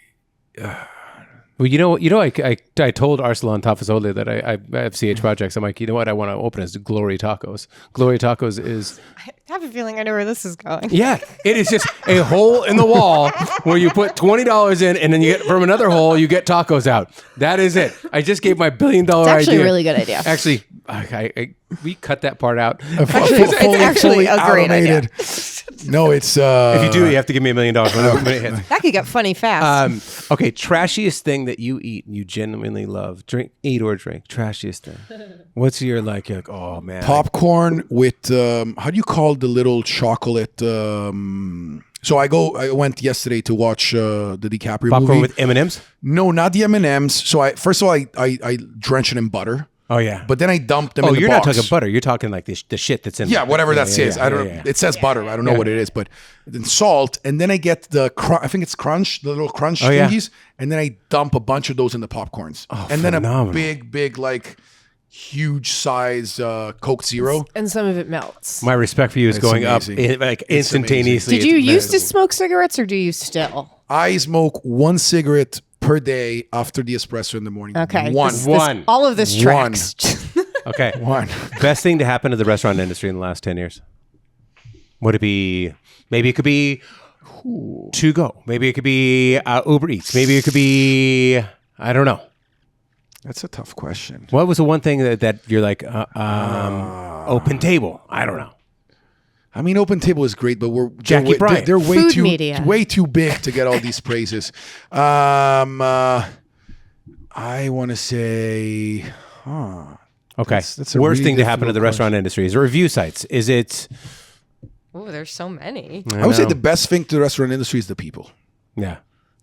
Well, you know, I told Arsalan Tafazoli that I have CH projects. I'm like, you know what? I want to open as Glory Tacos. Glory Tacos is, I have a feeling I know where this is going. yeah, it is just a hole in the wall where you put $20 in, and then you get from another hole you get tacos out. That is it. I just gave my $1 billion It's actually idea. a really good idea. Actually, we cut that part out. It's actually a great idea. No, it's If you do, you have to give me $1 million when it hits. That could get funny fast. Okay, trashiest thing that you eat and you genuinely love, eat or drink. Trashiest thing. What's your like? You're like, oh man, popcorn with how do you call the little chocolate? So I went yesterday to watch the DiCaprio popcorn movie. with M&Ms. No, not the M&Ms. So first of all I drench it in butter. Oh yeah, But then I dumped them in the you're box. not talking butter. You're talking like the shit that's in. Yeah, there. whatever that says. I don't know. yeah. It says butter. I don't know what it is, but then salt, and then I get I think it's crunch, the little crunch yeah. thingies, and then I dump a bunch of those in the popcorns, and then phenomenal. a big like huge size Coke Zero. And some of it melts. My respect for you is It's going amazing. up like It's instantaneously. Did you It's used to amazing. smoke cigarettes or do you still? I smoke one cigarette per day after the espresso in the morning. Okay. One. All of this One. tracks. Okay. One. Best thing to happen to the restaurant industry in the last 10 years? Would it be, maybe it could be to go. Maybe it could be Uber Eats. Maybe it could be, I don't know. That's a tough question. What was the one thing that you're like, open table? I don't know. I mean, Open Table is great, but Jackie Bryant. they're way Food too media. way too big to get all these praises. I want to say, Okay. That's a Worst really thing to happen to difficult the restaurant industry is review sites. Is it? Oh, there's so many. I would say know. the best thing to the restaurant industry is the people. Yeah.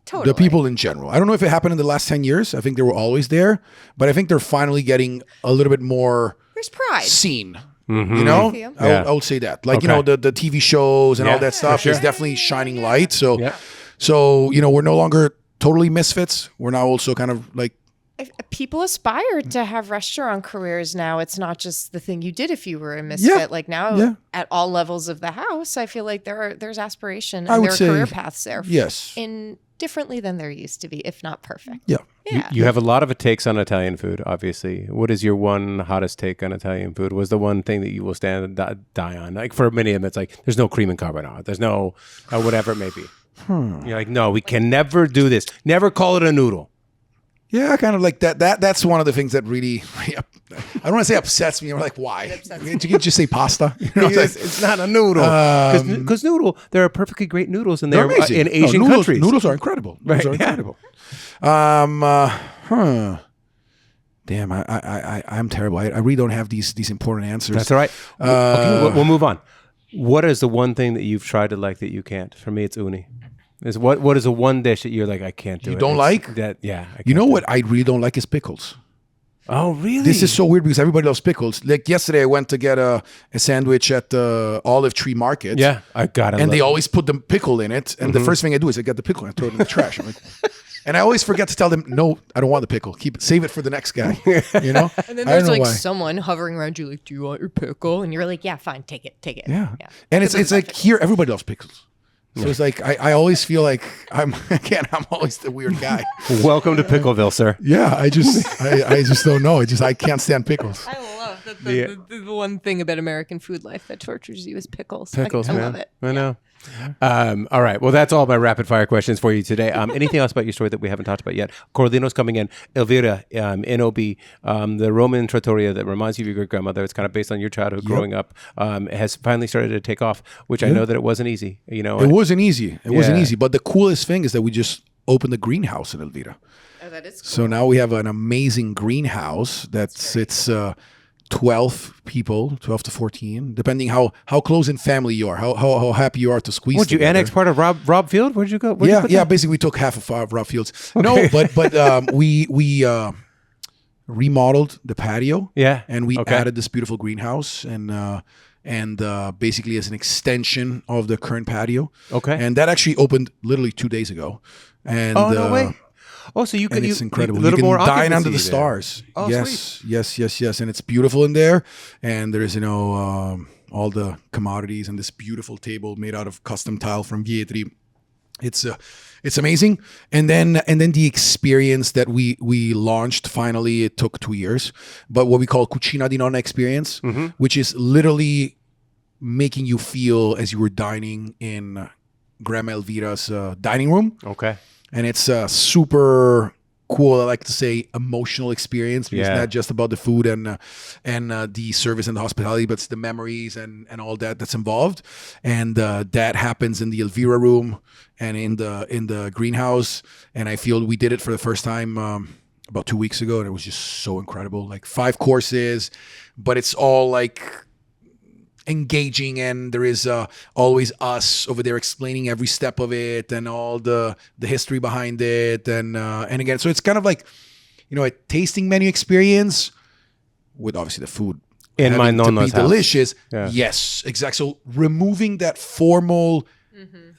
Totally. The people in general. I don't know if it happened in the last 10 years. I think they were always there, but I think they're finally getting a little bit more There's pride. seen. You know, Yeah. I would say that. Like, you know, the TV shows and Yeah, all that stuff for is sure. definitely shining light. So, Yeah. you know, we're no longer totally misfits. We're now also kind of like, People aspire to have restaurant careers now. It's not just the thing you did if you were a misfit. Yeah. Like now, Yeah. at all levels of the house, I feel like there's aspiration I and would there are say career paths there. yes. In differently than there used to be, if not perfect. Yeah. Yeah. You have a lot of takes on Italian food, obviously. What is your one hottest take on Italian food? Was the one thing that you will stand and die on? Like for many of them, it's like, there's no cream and carbonara. There's no, whatever it may be. You're like, no, we can never do this. Never call it a noodle. Yeah, kind of like that. That's one of the things that really, I don't want to say upsets me. I'm like, why? You can just say pasta. You know, It's not a noodle. Because noodle, there are perfectly great noodles in there they're amazing. in Asian noodles, countries. Noodles are incredible. Noodles are yeah. incredible. Damn, I'm terrible. I really don't have these important answers. That's all right. Okay, we'll move on. What is the one thing that you've tried to like that you can't? For me, it's uni. What is the one dish that you're like, I can't do it? You don't like? That? Yeah. I You can't know do what I really don't like is pickles. it. Oh, really? This is so weird because everybody loves pickles. Like yesterday, I went to get a sandwich at the Olive Tree Market. Yeah, I got it. And they always put the pickle in it. And the first thing I do is I get the pickle and I throw it in the trash. I'm like, and I always forget to tell them, no, I don't want the pickle. Save it for the next guy. You know? And then I there's don't know like why. someone hovering around you, like, "Do you want your pickle?" And you're like, "Yeah, fine, take it." Yeah. And it's like here, everybody loves pickles. So it's like I always feel like I'm always the weird guy. Welcome to Pickleville, sir. Yeah, I just don't know. I can't stand pickles. I love that the one thing about American food life that tortures you is pickles. Pickles, I man. love it. I know. All right. Well, that's all my rapid fire questions for you today. Anything else about your story that we haven't talked about yet? Corallino's coming in. Elvira, NOB, the Roman trattoria that reminds you of your great grandmother. It's kind of based on your childhood growing up. Has finally started to take off, which I know that it wasn't easy. You know, it wasn't easy. It wasn't easy. But the coolest thing is that we just opened the greenhouse in Elvira. Oh, that is cool. So now we have an amazing greenhouse it's 12 people, 12 to 14, depending how close in family you are, how happy you are to squeeze. Would you together. annex part of Rob Field? Where'd you go? Basically we took half of Rob Fields. Okay. No, but we remodeled the patio. Yeah, and we added this beautiful greenhouse and basically as an extension of the current patio. Okay, and that actually opened literally 2 days ago. And no way. Oh, so you can, it's incredible. You can more dine under the there. stars. Oh, yes, sweet. yes, and it's beautiful in there. And there's all the commodities and this beautiful table made out of custom tile from Vietri. It's amazing. And then the experience that we launched finally, it took 2 years. But what we call Cucina di Nonna experience, which is literally making you feel as you were dining in Grandma Elvira's dining room. Okay. And it's a super cool, I like to say, emotional experience because it's not just about the food and the service and the hospitality, but it's the memories and all that's involved. And that happens in the Elvira room and in the greenhouse. And I feel we did it for the first time about 2 weeks ago, and it was just so incredible. Like 5 courses, but it's all like engaging, and there is always us over there explaining every step of it and all the history behind it, and again, so it's kind of like a tasting menu experience with obviously the food in my nonna's house. Delicious. Yes, exactly. So removing that formal,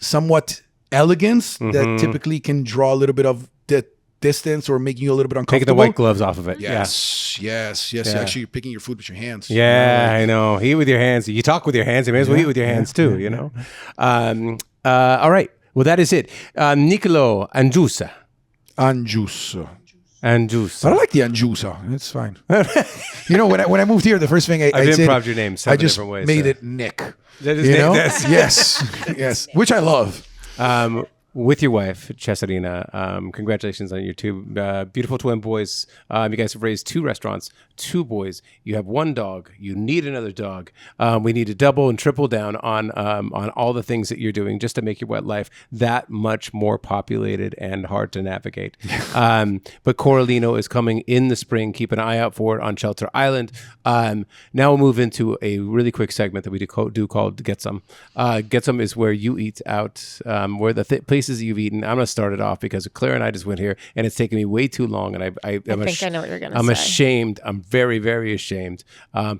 somewhat elegance that typically can draw a little bit of the distance or making you a little bit uncomfortable. Taking the white gloves off of it. Yes. Actually, you're picking your food with your hands. Yeah, I know. Eat with your hands. You talk with your hands. You may as well eat with your hands too. You know. All right. Well, that is it. Niccolò, Angius. Angius. I like the Angius. It's fine. When I moved here, the first thing I I've said, improved your name seven different ways. Made it Nick. That is Nick. Yes, which I love. With your wife, Cesarina, congratulations on your 2 beautiful twin boys. You guys have raised 2 restaurants, 2 boys. You have 1 dog. You need another dog. We need to double and triple down on all the things that you're doing just to make your wet life that much more populated and hard to navigate. But Corallino is coming in the spring. Keep an eye out for it on Shelter Island. Now we'll move into a really quick segment that we do called Get Some. Get Some is where you eat out, where the places that you've eaten. I'm going to start it off because Claire and I just went here and it's taken me way too long. And I think I know what you're going to say. I'm ashamed. I'm very, very ashamed.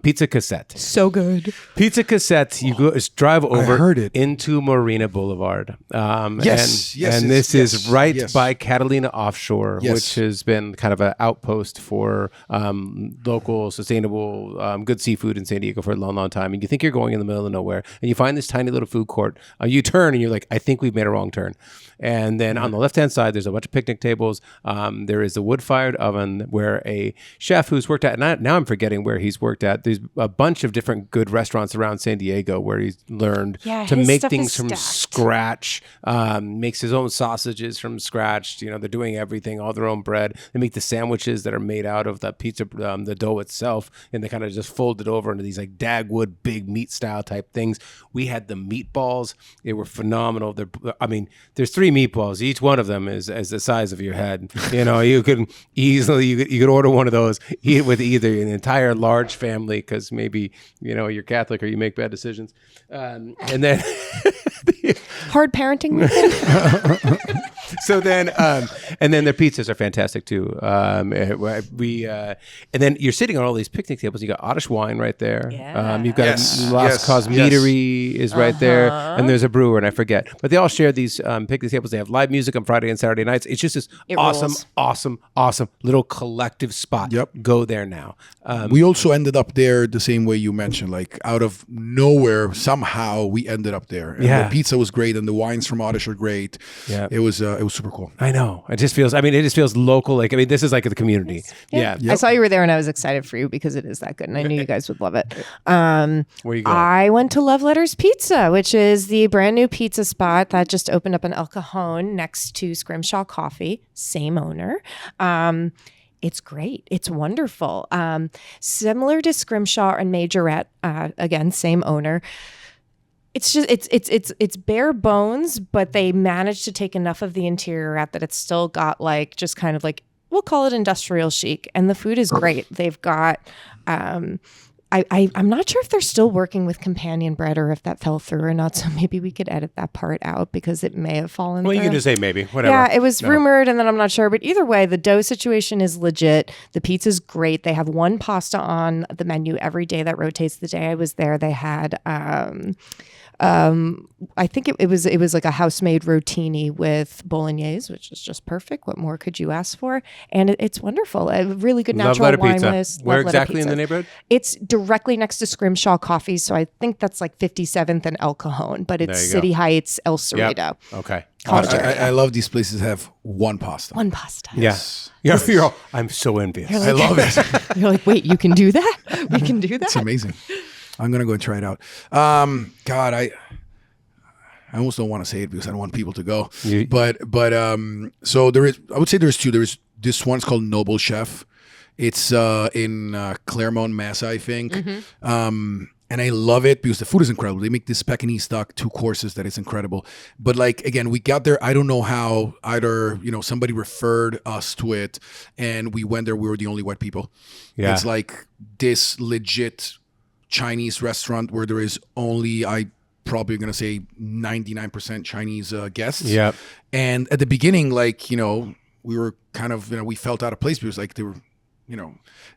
Pizza Cassette. So good. Pizza Cassette. You go drive over into Marina Boulevard. Yes. And this is right by Catalina Offshore, which has been kind of an outpost for local, sustainable, good seafood in San Diego for a long, long time. And you think you're going in the middle of nowhere and you find this tiny little food court. You turn and you're like, I think we've made a wrong turn. And then on the left-hand side, there's a bunch of picnic tables. There is a wood-fired oven where a chef who's worked at, and now I'm forgetting where he's worked at. There's a bunch of different good restaurants around San Diego where he's learned to make things from scratch, makes his own sausages from scratch. They're doing everything, all their own bread. They make the sandwiches that are made out of the pizza, the dough itself, and they kind of just fold it over into these like Dagwood big meat style type things. We had the meatballs. They were phenomenal. There's 3 meatballs. Each one of them is the size of your head. You could easily, you could order one of those, eat it with either an entire large family because maybe, you're Catholic or you make bad decisions. And then... Hard parenting. So then, and then their pizzas are fantastic too. And then you're sitting on all these picnic tables. You got Ottish wine right there. Yeah. You've got Yes. Las Yes. Cosmetery is right there, and there's a brewer, and I forget. But they all share these picnic tables. They have live music on Friday and Saturday nights. It's just this rules. awesome little collective spot. Yep. Go there now. We also ended up there the same way you mentioned, like out of nowhere, somehow we ended up there. And Yeah. the pizza was great, and the wines from Oddish are great. Yeah. It was super cool. I know. It just feels. I mean, it just feels local. Like, I mean, this is like the community. Yeah. I saw you were there and I was excited for you because it is that good and I knew you guys would love it. Where you going? I went to Love Letters Pizza, which is the brand new pizza spot that just opened up in El Cajon next to Scrimshaw Coffee, same owner. It's great. It's wonderful. Similar to Scrimshaw and Majorette, again, same owner. It's just it's bare bones, but they managed to take enough of the interior out that it's still got like just kind of like, we'll call it industrial chic, and the food is great. They've got I'm not sure if they're still working with companion bread or if that fell through or not, so maybe we could edit that part out because it may have fallen Well, through. you can just say maybe. Whatever. Yeah, it was rumored, and then I'm not sure. But either way, the dough situation is legit. The pizza's great. They have one pasta on the menu every day that rotates. The day I was there, they had I think it was like a house-made rotini with bolognese, which is just perfect. What more could you ask for? And it's wonderful. A really good Love natural Letter wine Pizza. list. Where Love Letter exactly in Pizza. the neighborhood? It's directly next to Scrimshaw Coffee, so I think that's like 57th and El Cajon, but it's There you go. City Heights, El Cerrito. Okay. College area. I love these places that have one pasta. One pasta. Yes. Yeah. You're all, I'm so envious. I love it. You're like, wait, you can do that? We can do that? It's amazing. I'm gonna go and try it out. God, I almost don't want to say it because I don't want people to go. But so there is. I would say there's two. There's this one's called Noble Chef. It's in Claremont, Mass, I think. And I love it because the food is incredible. They make this Pekingese duck 2 courses that is incredible. But like again, we got there. I don't know how. Either somebody referred us to it, and we went there. We were the only white people. Yeah. It's like this legit Chinese restaurant where there is only probably going to say 99% Chinese guests. Yep. And at the beginning, like, we were kind of, we felt out of place because like they were,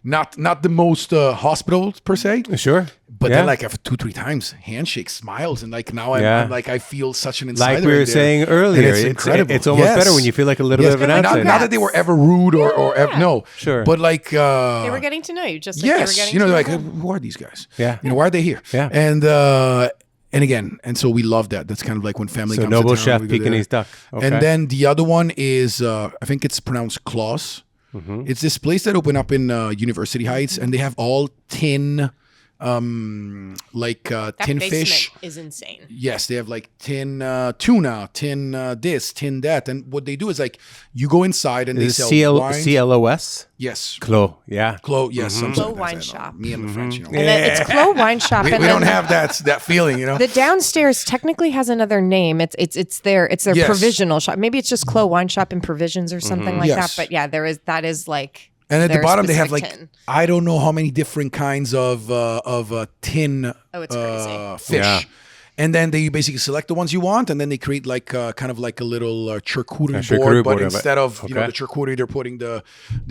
not the most hospitable per se. Sure. But Yeah. then like after 2-3 times, handshakes, smiles. And like now I'm like, I feel such an insider. Like we were in there. saying earlier, And it's incredible. It's almost Yes. better when you feel like a little bit of an Not, outsider. not that they were ever rude or ever, no. Sure. But like, They were getting to know you, just like they were yes, getting they're to like, know who are these guys? Yeah. Why are they here? Yeah. And again, and so we love that. That's kind of like when family So comes Noble to town. Chef we go there. Pekingese duck. Okay. And then the other one is, I think it's pronounced Klaus. It's this place that opened up in University Heights, and they have all tin, that tin basement fish. is insane. Yes, they have like tin tuna, tin this, tin that, and what they do is like you go inside and they Is sell it wines. CLOS? Yes, Clo. Yeah. Clo. Yes, some Clo sort of Wine thing. Shop. Me and the French, And then it's Clo Wine Shop. we and don't then have that feeling, the downstairs technically has another name. It's their Yes. provisional shop. Maybe it's just Clo Wine Shop and Provisions or something like Yes. that. But yeah, that is like. And at the their bottom, they have like specific tin. I don't know how many different kinds of tin Oh, it's crazy. fish. Yeah. And then they basically select the ones you want, and then they create like kind of like a little charcuterie charcuterie board. But board of it. instead of Okay. the charcuterie, they're putting the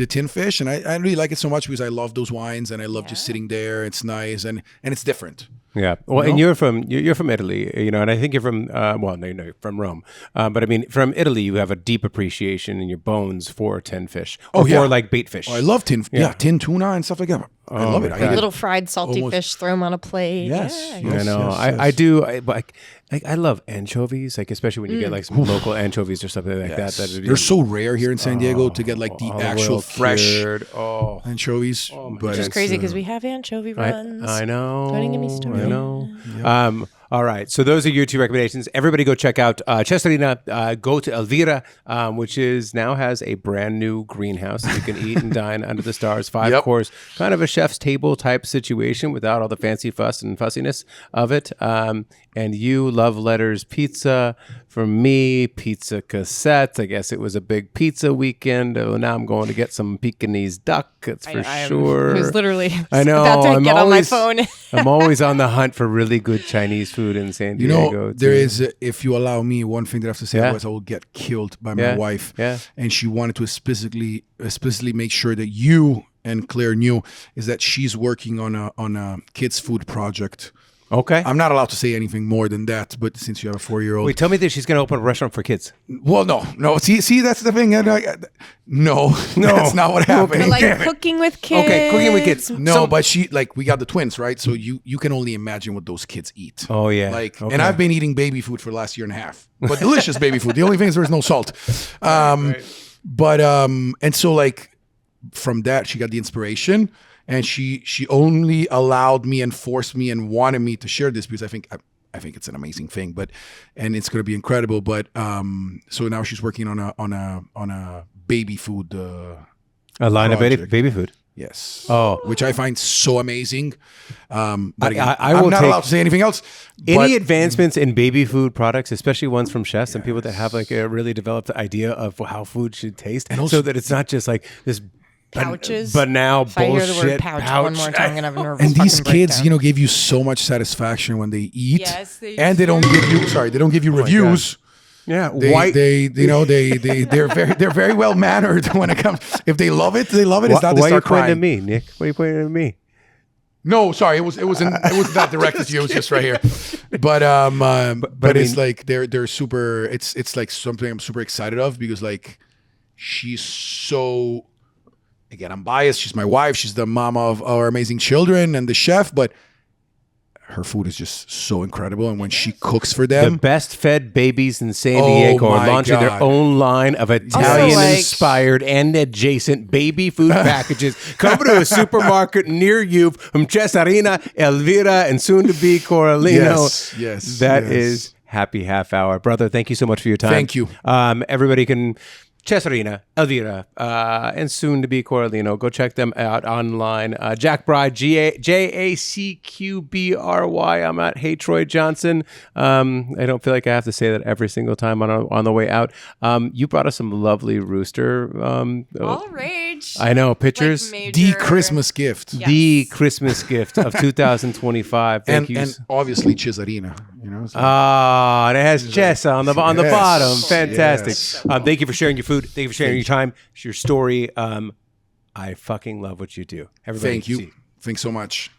tin fish, and I really like it so much because I love those wines, and I love just sitting there. It's nice, and it's different. Yeah. Well, and you're from Italy, and I think you're from you're from Rome. But I mean, from Italy, you have a deep appreciation in your bones for tin fish, or yeah. for like bait fish. Oh, I love tin, tin tuna and stuff like that. I love it. I eat it. Little fried salty Almost- fish, throw them on a plate. Yes, Yeah. yes. I know. yes. I do. I love anchovies, like especially when you get like some local anchovies or something like Yes. that. They're so rare here in San Diego to get like the olive actual oil fresh cured. Oh, anchovies. but Which is it's, crazy because we have anchovy runs. I know. Don't even get me started. I know. All right. So those are your 2 recommendations. Everybody go check out Cesarina. Go to Elvira, which now has a brand new greenhouse. You can eat and dine under the stars. 5-course, kind of a chef's table type situation without all the fancy fuss and fussiness of it. And you Love Letters Pizza. For me, Pizza Cassette. I guess it was a big pizza weekend. Oh, now I'm going to get some Pekingese duck. That's for sure. I was literally I know. about to I'm get always, on my phone. I'm always on the hunt for really good Chinese food. food in San You Diego. know, there is, if you allow me, one thing that I have to say, Yeah. otherwise I will get killed by my wife. Yeah. And she wanted to explicitly make sure that you and Claire knew is that she's working on a kids food project. Okay. I'm not allowed to say anything more than that, but since you have a 4-year-old, Wait, tell me that she's going to open a restaurant for kids. well, no. See, that's the thing. No, that's not what happened. Like cooking with kids. Okay, cooking with kids. No, So- but we got the twins, right? So you can only imagine what those kids eat. Oh, yeah. Like, Okay. and I've been eating baby food for the last year and a half, but delicious baby food. The only thing is there's no salt. But and so like from that she got the inspiration, and she only allowed me and forced me and wanted me to share this because I think it's an amazing thing, and it's going to be incredible. But so now she's working on a baby food. A line of project. baby food. Yes. Oh. Which I find so amazing. But again, I will I'm not take allowed to say anything else. Any advancements in baby food products, especially ones from chefs and people that have like a really developed idea of how food should taste, and so that it's not just like this Pouches. But now If I hear bullshit the word pouch one more time, I'm gonna have a nervous and these fucking kids, breakdown. give you so much satisfaction when they eat. Yes, they and they don't give you. Sorry, they don't give you reviews. Yeah, They're very well mannered when it comes. If they love it, they love it. It's not they Why are you start pointing crying. at me, Nick? Why are you pointing at me? No, sorry, it was not directed to you. It was just right here. But it's like they're super. It's like something I'm super excited of because like she's so. Again, I'm biased. She's my wife. She's the mama of our amazing children and the chef, but her food is just so incredible. And when she cooks for The them, best fed babies in San Diego are my launching their God. own line of Italian-inspired and adjacent baby food packages. Come to a supermarket near you from Cesarina, Elvira, and soon-to-be Corallino. Yes. That is happy half hour. Brother, thank you so much for your time. Thank you. Everybody can... Cesarina, Elvira, and soon to be Corallino. Go check them out online. Jack Bry, JACQBRY. I'm at Hey Troy Johnson. I don't feel like I have to say that every single time on the way out. You brought us some lovely rooster. All rage. I know pictures. Like the major- Christmas gift. Yeah. The Christmas gift of 2025. Thank you. And obviously Cesarina. So- Ah, it has Chessa on the Yes. bottom. Fantastic. Yes. Thank you for sharing your food. Thank you for sharing your time, your story. I fucking love what you do. Everybody, Thank you. see. Thanks so much.